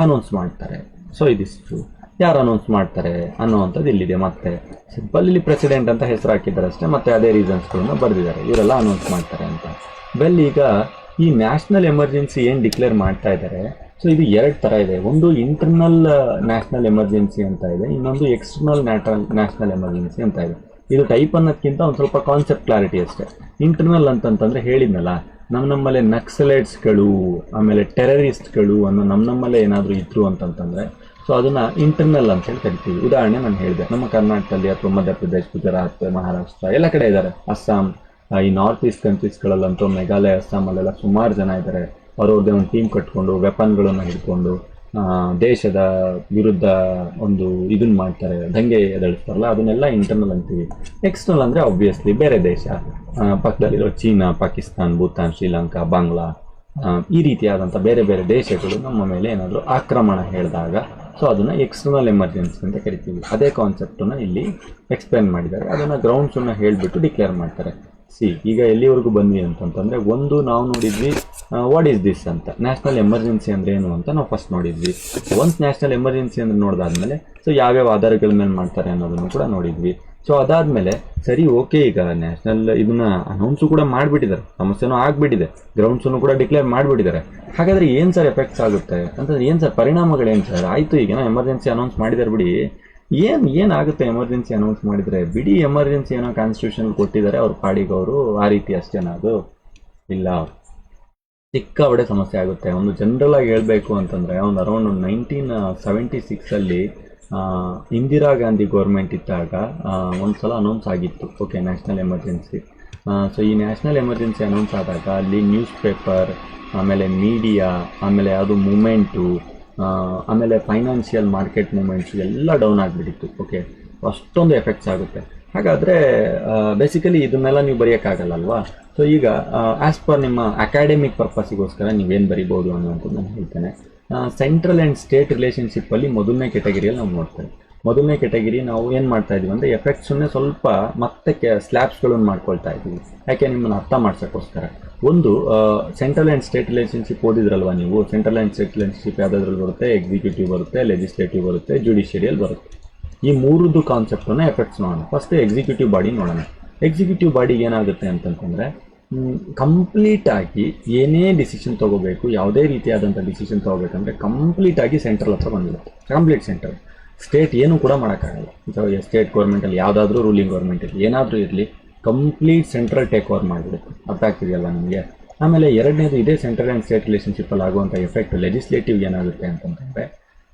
ಅನೌನ್ಸ್ ಮಾಡ್ತಾರೆ. ಸೊ ಇದಿಷ್ಟು ಯಾರು ಅನೌನ್ಸ್ ಮಾಡ್ತಾರೆ ಅನ್ನೋವಂಥದ್ದು ಇಲ್ಲಿದೆ. ಮತ್ತೆ ಸಿಂಪಲ್ ಇಲ್ಲಿ ಪ್ರೆಸಿಡೆಂಟ್ ಅಂತ ಹೆಸರು ಹಾಕಿದ್ದಾರೆ ಅಷ್ಟೇ, ಮತ್ತೆ ಅದೇ ರೀಸನ್ಸ್ಗಳನ್ನು ಬರೆದಿದ್ದಾರೆ, ಇವರೆಲ್ಲ ಅನೌನ್ಸ್ ಮಾಡ್ತಾರೆ ಅಂತ. ವೆಲ್, ಈಗ ಈ ನ್ಯಾಷನಲ್ ಎಮರ್ಜೆನ್ಸಿ ಏನು ಡಿಕ್ಲೇರ್ ಮಾಡ್ತಾ ಇದ್ದಾರೆ, ಸೊ ಇದು ಎರಡು ಥರ ಇದೆ. ಒಂದು ಇಂಟರ್ನಲ್ ನ್ಯಾಷನಲ್ ಎಮರ್ಜೆನ್ಸಿ ಅಂತ ಇದೆ, ಇನ್ನೊಂದು ಎಕ್ಸ್ಟರ್ನಲ್ ನ್ಯಾಷನಲ್ ಎಮರ್ಜೆನ್ಸಿ ಅಂತ ಇದೆ. ಇದು ಟೈಪ್ ಅನ್ನೋದಕ್ಕಿಂತ ಒಂದು ಸ್ವಲ್ಪ ಕಾನ್ಸೆಪ್ಟ್ ಕ್ಲಾರಿಟಿ ಅಷ್ಟೇ. ಇಂಟರ್ನಲ್ ಅಂತಂತಂದರೆ ಹೇಳಿದ್ನಲ್ಲ, ನಮ್ಮಲ್ಲೇ ನಕ್ಸಲೈಟ್ಸ್ಗಳು ಆಮೇಲೆ ಟೆರರಿಸ್ಟ್ಗಳು ಅನ್ನೋ ನಮ್ಮಲ್ಲೇ ಏನಾದರೂ ಇದ್ರು ಅಂತಂತಂದರೆ, ಸೊ ಅದನ್ನು ಇಂಟರ್ನಲ್ ಅಂತ ಹೇಳಿ ಕರಿತೀವಿ. ಉದಾಹರಣೆ ನಾನು ಹೇಳಿದೆ, ನಮ್ಮ ಕರ್ನಾಟಕದಲ್ಲಿ ಅಥವಾ ಮಧ್ಯಪ್ರದೇಶ್, ಗುಜರಾತ್, ಮಹಾರಾಷ್ಟ್ರ ಎಲ್ಲ ಕಡೆ ಇದ್ದಾರೆ, ಅಸ್ಸಾಂ, ಈ ನಾರ್ತ್ ಈಸ್ಟ್ ಕಂಟ್ರೀಸ್ಗಳಲ್ಲಂತೂ ಮೇಘಾಲಯ ಅಸ್ಸಾಮಲ್ಲೆಲ್ಲ ಸುಮಾರು ಜನ ಇದ್ದಾರೆ. ಅವ್ರವ್ರದ್ದೇ ಒಂದು ಟೀಮ್ ಕಟ್ಕೊಂಡು ವೆಪನ್ಗಳನ್ನು ಹಿಡ್ಕೊಂಡು ದೇಶದ ವಿರುದ್ಧ ಒಂದು ಇದನ್ನ ಮಾಡ್ತಾರೆ, ದಂಗೆ ಎದಳಿಸ್ತಾರಲ್ಲ, ಅದನ್ನೆಲ್ಲ ಇಂಟರ್ನಲ್ ಅಂತೀವಿ. ಎಕ್ಸ್ಟರ್ನಲ್ ಅಂದರೆ ಆಬ್ವಿಯಸ್ಲಿ ಬೇರೆ ದೇಶ, ಪಕ್ಕದಲ್ಲಿರೋ ಚೀನಾ, ಪಾಕಿಸ್ತಾನ್, ಭೂತಾನ್, ಶ್ರೀಲಂಕಾ, ಬಾಂಗ್ಲಾ, ಈ ರೀತಿಯಾದಂಥ ಬೇರೆ ಬೇರೆ ದೇಶಗಳು ನಮ್ಮ ಮೇಲೆ ಏನಾದರೂ ಆಕ್ರಮಣ ಹೇಳಿದಾಗ ಸೊ ಅದನ್ನು ಎಕ್ಸ್ಟರ್ನಲ್ ಎಮರ್ಜೆನ್ಸಿ ಅಂತ ಕರಿತೀವಿ. ಅದೇ ಕಾನ್ಸೆಪ್ಟನ್ನು ಇಲ್ಲಿ ಎಕ್ಸ್ಪ್ಲೇನ್ ಮಾಡಿದ್ದಾರೆ. ಅದನ್ನು ಗ್ರೌಂಡ್ಸನ್ನು ಹೇಳಿಬಿಟ್ಟು ಡಿಕ್ಲೇರ್ ಮಾಡ್ತಾರೆ. ಈಗ ಎಲ್ಲಿವರೆಗೂ ಬಂದ್ವಿ ಅಂತಂತಂದರೆ, ಒಂದು ನಾವು ನೋಡಿದ್ವಿ ವಾಟ್ ಈಸ್ ದಿಸ್ ಅಂತ, ನ್ಯಾಷನಲ್ ಎಮರ್ಜೆನ್ಸಿ ಅಂದರೆ ಏನು ಅಂತ ನಾವು ಫಸ್ಟ್ ನೋಡಿದ್ವಿ. ಒನ್ಸ್ ನ್ಯಾಷನಲ್ ಎಮರ್ಜೆನ್ಸಿ ಅಂದರೆ ನೋಡಿದಾದ್ಮೇಲೆ ಸೊ ಯಾವ್ಯಾವ ಆಧಾರಗಳ ಮೇಲೆ ಮಾಡ್ತಾರೆ ಅನ್ನೋದನ್ನು ಕೂಡ ನೋಡಿದ್ವಿ. ಸೊ ಅದಾದಮೇಲೆ ಸರಿ ಓಕೆ, ಈಗ ನ್ಯಾಷನಲ್ ಇದನ್ನ ಅನೌನ್ಸು ಕೂಡ ಮಾಡಿಬಿಟ್ಟಿದ್ದಾರೆ, ಸಮಸ್ಯೆನೂ ಆಗಿಬಿಟ್ಟಿದೆ, ಗ್ರೌಂಡ್ಸನ್ನು ಕೂಡ ಡಿಕ್ಲೇರ್ ಮಾಡಿಬಿಟ್ಟಿದ್ದಾರೆ. ಹಾಗಾದರೆ ಏನು ಸರ್ ಎಫೆಕ್ಟ್ಸ್ ಆಗುತ್ತೆ ಅಂತಂದ್ರೆ, ಏನು ಸರ್ ಪರಿಣಾಮಗಳೇನು ಸರ್? ಆಯಿತು, ಈಗ ಎಮರ್ಜೆನ್ಸಿ ಅನೌನ್ಸ್ ಮಾಡಿದ್ದಾರೆ ಬಿಡಿ, ಏನಾಗುತ್ತೆ ಎಮರ್ಜೆನ್ಸಿ ಅನೌನ್ಸ್ ಮಾಡಿದರೆ? ಬಿಡಿ, ಎಮರ್ಜೆನ್ಸಿ ಏನೋ ಕಾನ್ಸ್ಟಿಟ್ಯೂಷನ್ ಕೊಟ್ಟಿದ್ದಾರೆ ಅವ್ರ ಪಾಡಿಗೆ ಅವರು, ಆ ರೀತಿ ಅಷ್ಟೇನಾ ಅದು? ಇಲ್ಲ, ಸಿಕ್ಕಾಬಡೆ ಸಮಸ್ಯೆ ಆಗುತ್ತೆ. ಒಂದು ಜನರಲ್ ಆಗಿ ಹೇಳಬೇಕು ಅಂತಂದರೆ, ಒಂದು ಅರೌಂಡ್ 1976 ಇಂದಿರಾ ಗಾಂಧಿ ಗೌರ್ಮೆಂಟ್ ಇದ್ದಾಗ ಒಂದು ಸಲ ಅನೌನ್ಸ್ ಆಗಿತ್ತು, ಓಕೆ, ನ್ಯಾಷನಲ್ ಎಮರ್ಜೆನ್ಸಿ. ಸೊ ಈ ನ್ಯಾಷನಲ್ ಎಮರ್ಜೆನ್ಸಿ ಅನೌನ್ಸ್ ಆದಾಗ ಅಲ್ಲಿ ನ್ಯೂಸ್ ಪೇಪರ್, ಆಮೇಲೆ ಮೀಡಿಯಾ, ಆಮೇಲೆ ಅದು ಮೂಮೆಂಟು, ಆಮೇಲೆ ಫೈನಾನ್ಷಿಯಲ್ ಮಾರ್ಕೆಟ್ ಮೂಮೆಂಟ್ಸ್ ಎಲ್ಲ ಡೌನ್ ಆಗಿಬಿಟ್ಟಿತ್ತು. ಓಕೆ, ಅಷ್ಟೊಂದು ಎಫೆಕ್ಟ್ಸ್ ಆಗುತ್ತೆ. ಹಾಗಾದರೆ ಬೇಸಿಕಲಿ ಇದನ್ನೆಲ್ಲ ನೀವು ಬರೆಯೋಕ್ಕಾಗಲ್ಲಲ್ವಾ? ಸೊ ಈಗ ಆ್ಯಸ್ ಪರ್ ನಿಮ್ಮ ಅಕಾಡೆಮಿಕ್ ಪರ್ಪಸ್ಸಿಗೋಸ್ಕರ ನೀವೇನು ಬರಿಬೋದು ಅನ್ನೋಂಥದ್ದು ನಾನು ಹೇಳ್ತೇನೆ. ಸೆಂಟ್ರಲ್ ಆ್ಯಂಡ್ ಸ್ಟೇಟ್ ರಿಲೇಷನ್ಶಿಪ್ಪಲ್ಲಿ ಮೊದಲನೇ ಕೆಟಗರಿಯಲ್ಲಿ ನಾವು ನೋಡ್ತೇವೆ. ಮೊದಲನೇ ಕೆಟಗರಿ ನಾವು ಏನು ಮಾಡ್ತಾ ಇದ್ದೀವಿ ಅಂದರೆ, ಎಫೆಕ್ಟ್ಸನ್ನೇ ಸ್ವಲ್ಪ ಮತ್ತೆ ಸ್ಲ್ಯಾಬ್ಸ್ಗಳನ್ನು ಮಾಡ್ಕೊಳ್ತಾ ಇದ್ದೀವಿ. ಯಾಕೆ, ನಿಮ್ಮನ್ನು ಅರ್ಥ ಮಾಡ್ಸೋಕ್ಕೋಸ್ಕರ. ಒಂದು, ಸೆಂಟ್ರಲ್ ಆ್ಯಂಡ್ ಸ್ಟೇಟ್ ರಿಲೇಷನ್ಶಿಪ್ ಓದಿದ್ರಲ್ವ ನೀವು? ಸೆಂಟ್ರಲ್ ಆ್ಯಂಡ್ ಸ್ಟೇಟ್ ರಿಲೇಷನ್ಶಿಪ್ ಯಾವುದಾದ್ರಲ್ಲಿ ಬರುತ್ತೆ? ಎಕ್ಸಿಕ್ಯೂಟಿವ್ ಬರುತ್ತೆ, ಲೆಜಿಸ್ಲೇಟಿವ್ ಬರುತ್ತೆ, ಜುಡಿಷಿಯರಿಯಲ್ಲಿ ಬರುತ್ತೆ. ಈ ಮೂರದ್ದು ಕಾನ್ಸೆಪ್ಟನ್ನು ಎಫೆಕ್ಟ್ಸ್ ನೋಡೋಣ. ಫಸ್ಟ್ ಎಕ್ಸಿಕ್ಯೂಟಿವ್ ಬಾಡಿ ನೋಡೋಣ. ಎಕ್ಸಿಕ್ಯೂಟಿವ್ ಬಾಡಿಗೆ ಏನಾಗುತ್ತೆ ಅಂತಂತಂದರೆ, ಕಂಪ್ಲೀಟಾಗಿ ಏನೇ ಡಿಸಿಷನ್ ತೊಗೋಬೇಕು, ಯಾವುದೇ ರೀತಿಯಾದಂಥ ಡಿಸಿಷನ್ ತೊಗೋಬೇಕಂದ್ರೆ ಕಂಪ್ಲೀಟಾಗಿ ಸೆಂಟ್ರಲ್ ಹತ್ರ ಬಂದಿರುತ್ತೆ. Complete central. ಸ್ಟೇಟ್ ಏನೂ ಕೂಡ ಮಾಡೋಕ್ಕಾಗಲ್ಲ. ಸ್ಟೇಟ್ ಗೌರ್ಮೆಂಟಲ್ಲಿ ಯಾವುದಾದ್ರೂ ರೂಲಿಂಗ್ ಗೌರ್ಮೆಂಟಲ್ಲಿ ಏನಾದರೂ ಇರಲಿ, ಕಂಪ್ಲೀಟ್ ಸೆಂಟ್ರಲ್ ಟೇಕ್ ಓವರ್ ಮಾಡಿಬಿಡುತ್ತೆ. ಅರ್ಥ ಆಗ್ತಿದೆಯಲ್ಲ ನಿಮಗೆ? ಆಮೇಲೆ ಎರಡನೇದು, ಇದೇ ಸೆಂಟ್ರಲ್ ಆ್ಯಂಡ್ ಸ್ಟೇಟ್ ರಿಲೇಷನ್ಶಿಪ್ಪಲ್ಲಿ ಆಗುವಂಥ ಎಫೆಕ್ಟ್ ಲೆಜಿಸ್ಲೇಟಿವ್ ಏನಾಗುತ್ತೆ ಅಂತಂದರೆ,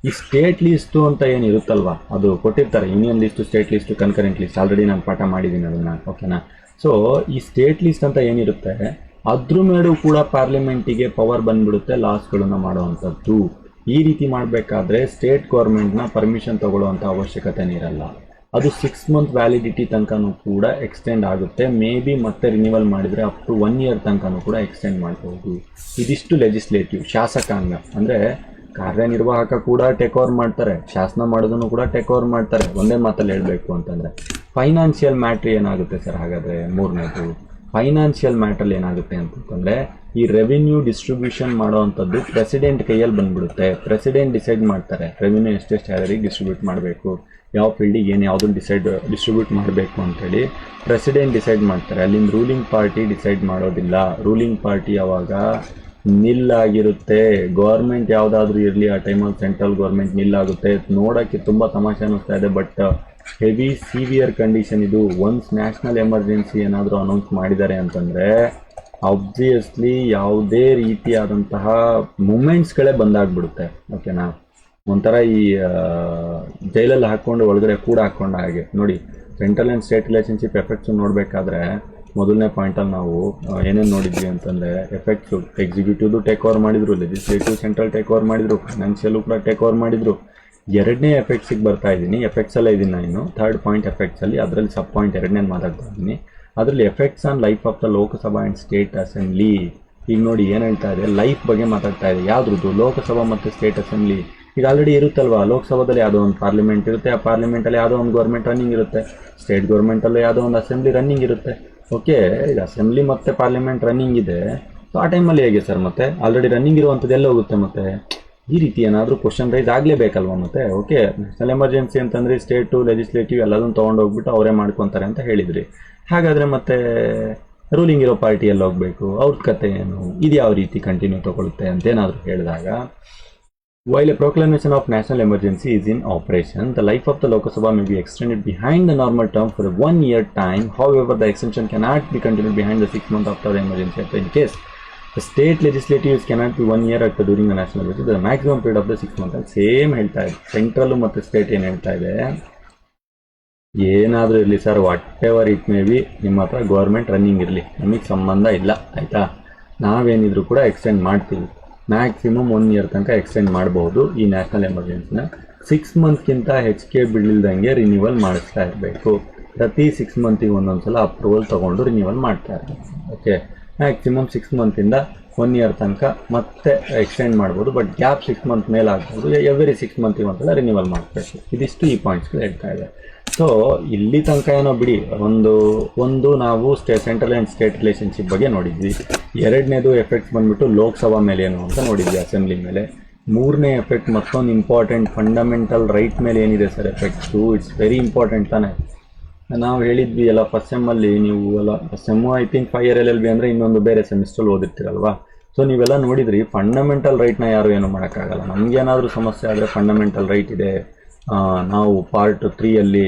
ಈ ಸ್ಟೇಟ್ ಲಿಸ್ಟು ಅಂತ ಏನು ಇರುತ್ತಲ್ವ, ಅದು ಕೊಟ್ಟಿರ್ತಾರೆ, union list, state list, concurrent list. Already ನಾನು ಪಾಠ ಮಾಡಿದ್ದೀನಿ ಅದನ್ನು, ಓಕೆನಾ? ಸೊ ಈ ಸ್ಟೇಟ್ ಲಿಸ್ಟ್ ಅಂತ ಏನಿರುತ್ತೆ, ಅದ್ರ ಮೇಲೂ ಕೂಡ ಪಾರ್ಲಿಮೆಂಟಿಗೆ ಪವರ್ ಬಂದ್ಬಿಡುತ್ತೆ ಲಾಸ್ಗಳನ್ನು ಮಾಡುವಂಥದ್ದು. ಈ ರೀತಿ ಮಾಡಬೇಕಾದ್ರೆ ಸ್ಟೇಟ್ ಗೌರ್ಮೆಂಟ್ನ ಪರ್ಮಿಷನ್ ತೊಗೊಳ್ಳುವಂಥ ಅವಶ್ಯಕತೆನೇ ಇರಲ್ಲ. ಅದು 6 month ವ್ಯಾಲಿಡಿಟಿ ತನಕನೂ ಕೂಡ ಎಕ್ಸ್ಟೆಂಡ್ ಆಗುತ್ತೆ. ಮೇ ಬಿ ಮತ್ತೆ ರಿನ್ಯೂವಲ್ ಮಾಡಿದರೆ ಅಪ್ ಟು 1 year ತನಕನೂ ಕೂಡ ಎಕ್ಸ್ಟೆಂಡ್ ಮಾಡ್ಬೋದು. ಇದಿಷ್ಟು ಲೆಜಿಸ್ಲೇಟಿವ್, ಶಾಸಕಾಂಗ. ಅಂದರೆ ಕಾರ್ಯನಿರ್ವಾಹಕ ಕೂಡ ಟೇಕ್ ಓವರ್ ಮಾಡ್ತಾರೆ, ಶಾಸನ ಮಾಡೋದನ್ನು ಕೂಡ ಟೇಕ್ ಓವರ್ ಮಾಡ್ತಾರೆ. ಒಂದೇ ಮಾತಲ್ಲಿ ಹೇಳಬೇಕು ಅಂತಂದರೆ, ಫೈನಾನ್ಷಿಯಲ್ ಮ್ಯಾಟ್ರ್ ಏನಾಗುತ್ತೆ ಸರ್? ಹಾಗಾದರೆ ಮೂರನೇದು ಫೈನಾನ್ಷಿಯಲ್ ಮ್ಯಾಟ್ರಲ್ಲಿ ಏನಾಗುತ್ತೆ ಅಂತಂದರೆ, ಈ ರೆವಿನ್ಯೂ ಡಿಸ್ಟ್ರಿಬ್ಯೂಷನ್ ಮಾಡೋವಂಥದ್ದು ಪ್ರೆಸಿಡೆಂಟ್ ಕೈಯಲ್ಲಿ ಬಂದುಬಿಡುತ್ತೆ. ಪ್ರೆಸಿಡೆಂಟ್ ಡಿಸೈಡ್ ಮಾಡ್ತಾರೆ ರೆವಿನ್ಯೂ ಎಷ್ಟೆಷ್ಟು ಯಾರಿಗೆ ಡಿಸ್ಟ್ರಿಬ್ಯೂಟ್ ಮಾಡಬೇಕು, ಯಾವ ಫೀಲ್ಡಿಗೆ ಯಾವುದನ್ನು ಡಿಸ್ಟ್ರಿಬ್ಯೂಟ್ ಮಾಡಬೇಕು ಅಂತೇಳಿ ಪ್ರೆಸಿಡೆಂಟ್ ಡಿಸೈಡ್ ಮಾಡ್ತಾರೆ. ಅಲ್ಲಿಂದ ರೂಲಿಂಗ್ ಪಾರ್ಟಿ ಡಿಸೈಡ್ ಮಾಡೋದಿಲ್ಲ. ರೂಲಿಂಗ್ ಪಾರ್ಟಿ ಅವಾಗ ನಿಲ್ಲಾಗಿರುತ್ತೆ. ಗೌರ್ಮೆಂಟ್ ಯಾವುದಾದ್ರೂ ಇರಲಿ, ಆ ಟೈಮಲ್ಲಿ ಸೆಂಟ್ರಲ್ ಗೌರ್ಮೆಂಟ್ ನಿಲ್ಲಾಗುತ್ತೆ. ನೋಡೋಕ್ಕೆ ತುಂಬ ತಮಾಷೆ ಅನ್ನಿಸ್ತಾ ಇದೆ, ಬಟ್ ಹೆವಿ ಸಿವಿಯರ್ ಕಂಡೀಷನ್ ಇದು. ಒನ್ಸ್ ನ್ಯಾಷನಲ್ ಎಮರ್ಜೆನ್ಸಿ ಏನಾದರೂ ಅನೌನ್ಸ್ ಮಾಡಿದ್ದಾರೆ ಅಂತಂದರೆ ಆಬ್ವಿಯಸ್ಲಿ ಯಾವುದೇ ರೀತಿಯಾದಂತಹ ಮೂಮೆಂಟ್ಸ್ಗಳೇ ಬಂದಾಗ್ಬಿಡುತ್ತೆ, ಓಕೆನಾ? ಒಂಥರ ಈ ಜೈಲಲ್ಲಿ ಹಾಕ್ಕೊಂಡು ಒಳಗಡೆ ಕೂಡ ಹಾಕ್ಕೊಂಡ ಹಾಗೆ. ನೋಡಿ, central and state relationship effects ನೋಡಬೇಕಾದ್ರೆ ಮೊದಲನೇ ಪಾಯಿಂಟಲ್ಲಿ ನಾವು ಏನೇನು ನೋಡಿದ್ವಿ ಅಂತಂದರೆ, ಎಫೆಕ್ಟ್ಸು ಎಕ್ಸಿಕ್ಯೂಟಿವ್ದು ಟೇಕ್ ಓವರ್ ಮಾಡಿದರು, ಲೆಜಿಸ್ಲೇಟಿವ್ ಸೆಂಟ್ರಲ್ ಟೇಕ್ ಓವರ್ ಮಾಡಿದರು, ಫೈನಾನ್ಷಿಯಲ್ಲೂ ಕೂಡ ಟೇಕ್ ಓವರ್ ಮಾಡಿದರು. ಎರಡನೇ ಎಫೆಕ್ಟ್ಸಿಗೆ ಬರ್ತಾ ಇದ್ದೀನಿ, ಎಫೆಕ್ಟ್ಸಲ್ಲೇ ಇದ್ದೀನಿ ನಾನು. ಥರ್ಡ್ ಪಾಯಿಂಟ್ ಎಫೆಕ್ಟ್ಸಲ್ಲಿ, ಅದರಲ್ಲಿ ಸಬ್ ಪಾಯಿಂಟ್ ಎರಡನೇದು ಮಾತಾಡ್ತಾ ಇದ್ದೀನಿ. ಅದರಲ್ಲಿ effects on life of the Lok Sabha and state assembly. ಈಗ ನೋಡಿ ಏನು ಹೇಳ್ತಾ ಇದೆ, ಲೈಫ್ ಬಗ್ಗೆ ಮಾತಾಡ್ತಾ ಇದೆ. ಯಾವುದ್ರದ್ದು? ಲೋಕಸಭಾ ಮತ್ತು ಸ್ಟೇಟ್ ಅಸೆಂಬ್ಲಿ. ಈಗ ಆಲ್ರೆಡಿ ಇರುತ್ತಲ್ವಾ, ಲೋಕಸಭಾದಲ್ಲಿ ಯಾವುದೋ ಒಂದು ಪಾರ್ಲಿಮೆಂಟ್ ಇರುತ್ತೆ, ಆ ಪಾರ್ಲಿಮೆಂಟಲ್ಲಿ ಯಾವುದೋ ಒಂದು ಗೌರ್ಮೆಂಟ್ ರನ್ನಿಂಗ್ ಇರುತ್ತೆ, ಸ್ಟೇಟ್ ಗೌರ್ಮೆಂಟಲ್ಲೂ ಯಾವುದೋ ಒಂದು ಅಸೆಂಬ್ಲಿ ರನ್ನಿಂಗ್ ಇರುತ್ತೆ. ಓಕೆ, ಈಗ ಅಸೆಂಬ್ಲಿ ಮತ್ತು ಪಾರ್ಲಿಮೆಂಟ್ ರನ್ನಿಂಗ್ ಇದೆ, ಸೊ ಆ ಟೈಮಲ್ಲಿ ಹೇಗೆ ಸರ್? ಮತ್ತೆ ಆಲ್ರೆಡಿ ರನ್ನಿಂಗ್ ಇರುವಂಥದ್ದು ಎಲ್ಲ ಹೋಗುತ್ತೆ. ಮತ್ತೆ ಈ ರೀತಿ ಏನಾದರೂ ಕ್ವಶನ್ ರೈಸ್ ಆಗಲೇಬೇಕಲ್ವ ಮತ್ತೆ? ಓಕೆ, ನ್ಯಾಷನಲ್ ಎಮರ್ಜೆನ್ಸಿ ಅಂತಂದರೆ ಸ್ಟೇಟು, ಲೆಜಿಸ್ಲೇಟಿವ್ ಎಲ್ಲದನ್ನು ತೊಗೊಂಡು ಹೋಗ್ಬಿಟ್ಟು ಅವರೇ ಮಾಡ್ಕೊತಾರೆ ಅಂತ ಹೇಳಿದ್ರಿ. ಹಾಗಾದರೆ ಮತ್ತೆ ರೂಲಿಂಗ್ ಇರೋ ಪಾರ್ಟಿಯಲ್ಲಿ ಹೋಗಬೇಕು, ಅವ್ರದ್ದು ಕತೆ ಏನು? ಇದು ಯಾವ ರೀತಿ ಕಂಟಿನ್ಯೂ ತೊಗೊಳುತ್ತೆ ಅಂತೇನಾದರೂ ಹೇಳಿದಾಗ, while a proclamation of national emergency is in operation, the life of the Lok Sabha may be extended behind the normal term for a 1 year time. However, the extension cannot be continued behind the 6 months after the emergency. In case the state legislatives cannot be 1 year after during the national emergency, the maximum period of the 6 months. Same ಹೇಳ್ತಾ ಇದೆ. ಸೆಂಟ್ರಲ್ ಮತ್ತು ಸ್ಟೇಟ್ ಏನು ಹೇಳ್ತಾ ಇದೆ, ಏನಾದರೂ ಇರಲಿ sir, what ever it may be, ನಿಮ್ಮ ಹತ್ರ ಗೌರ್ಮೆಂಟ್ ರನ್ನಿಂಗ್ ಇರಲಿ, ನಮಗೆ ಸಂಬಂಧ ಇಲ್ಲ ಆಯಿತಾ. ನಾವೇನಿದ್ರು ಕೂಡ ಎಕ್ಸ್ಟೆಂಡ್ ಮಾಡ್ತೀವಿ. ಮ್ಯಾಕ್ಸಿಮಮ್ 1 ಇಯರ್ ತನಕ ಎಕ್ಸ್ಟೆಂಡ್ ಮಾಡಬಹುದು ಈ ನ್ಯಾಷನಲ್ ಎಮರ್ಜೆನ್ಸಿನ. 6 ಮಂತ್ಗಿಂತ ಹೆಚ್ಚಿಗೆ ಬೀಳಿಲ್ದಂಗೆ ರಿನ್ಯೂವಲ್ ಮಾಡಿಸ್ತಾ ಇರಬೇಕು. ಪ್ರತಿ 6 ಮಂತಿಗೆ ಒಂದೊಂದ್ಸಲ ಅಪ್ರೂವಲ್ ತೊಗೊಂಡು ರಿನ್ಯೂವಲ್ ಮಾಡ್ತಾ ಇರಬೇಕು. ಓಕೆ, ಮ್ಯಾಕ್ಸಿಮಮ್ 6 ಮಂತಿಂದ 1 ಇಯರ್ ತನಕ ಮತ್ತೆ ಎಕ್ಸ್ಟೆಂಡ್ ಮಾಡ್ಬೋದು. ಬಟ್ ಗ್ಯಾಪ್ 6 ಮಂತ್ ಮೇಲೆ ಆಗ್ಬೋದು. ಎವ್ರಿ 6 ಮಂತಿಗೆ ಒಂದ್ಸಲ ರಿನ್ಯೂವಲ್ ಮಾಡಬೇಕು. ಇದಿಷ್ಟು ಈ ಪಾಯಿಂಟ್ಸ್ಗಳು ಹೇಳ್ತಾ ಇದೆ. ಸೊ ಇಲ್ಲಿ ತನಕ ಏನೋ ಬಿಡಿ, ಒಂದು ನಾವು ಸೆಂಟ್ರಲ್ ಆ್ಯಂಡ್ ಸ್ಟೇಟ್ ರಿಲೇಷನ್ಶಿಪ್ ಬಗ್ಗೆ ನೋಡಿದ್ವಿ. ಎರಡನೇದು ಎಫೆಕ್ಟ್ಸ್ ಬಂದ್ಬಿಟ್ಟು ಲೋಕಸಭಾ ಮೇಲೆ ಏನು ಅಂತ ನೋಡಿದ್ವಿ, ಅಸೆಂಬ್ಲಿ ಮೇಲೆ. ಮೂರನೇ ಎಫೆಕ್ಟ್ ಮತ್ತೊಂದು ಇಂಪಾರ್ಟೆಂಟ್ ಫಂಡಮೆಂಟಲ್ ರೈಟ್ ಮೇಲೆ ಏನಿದೆ sir effects, it's very important ತಾನೆ. ನಾವು ಹೇಳಿದ್ವಿ ಎಲ್ಲ ಫಸ್ಟ್ ಸೆಮ್ಮಲ್ಲಿ, ನೀವು ಎಲ್ಲ first sem I think 5 year LLB ಅಂದರೆ ಇನ್ನೊಂದು ಬೇರೆ ಸೆಮಿಸ್ಟ್ರಲ್ಲಿ ಓದಿರ್ತೀರಲ್ವಾ. ಸೊ ನೀವೆಲ್ಲ ನೋಡಿದ್ರಿ, ಫಂಡಮೆಂಟಲ್ ರೈಟ್ನ ಯಾರು ಏನು ಮಾಡೋಕ್ಕಾಗಲ್ಲ. ನಮಗೇನಾದರೂ ಸಮಸ್ಯೆ ಆದರೆ ಫಂಡಮೆಂಟಲ್ ರೈಟ್ ಇದೆ, ನಾವು ಪಾರ್ಟ್ 3ಯಲ್ಲಿ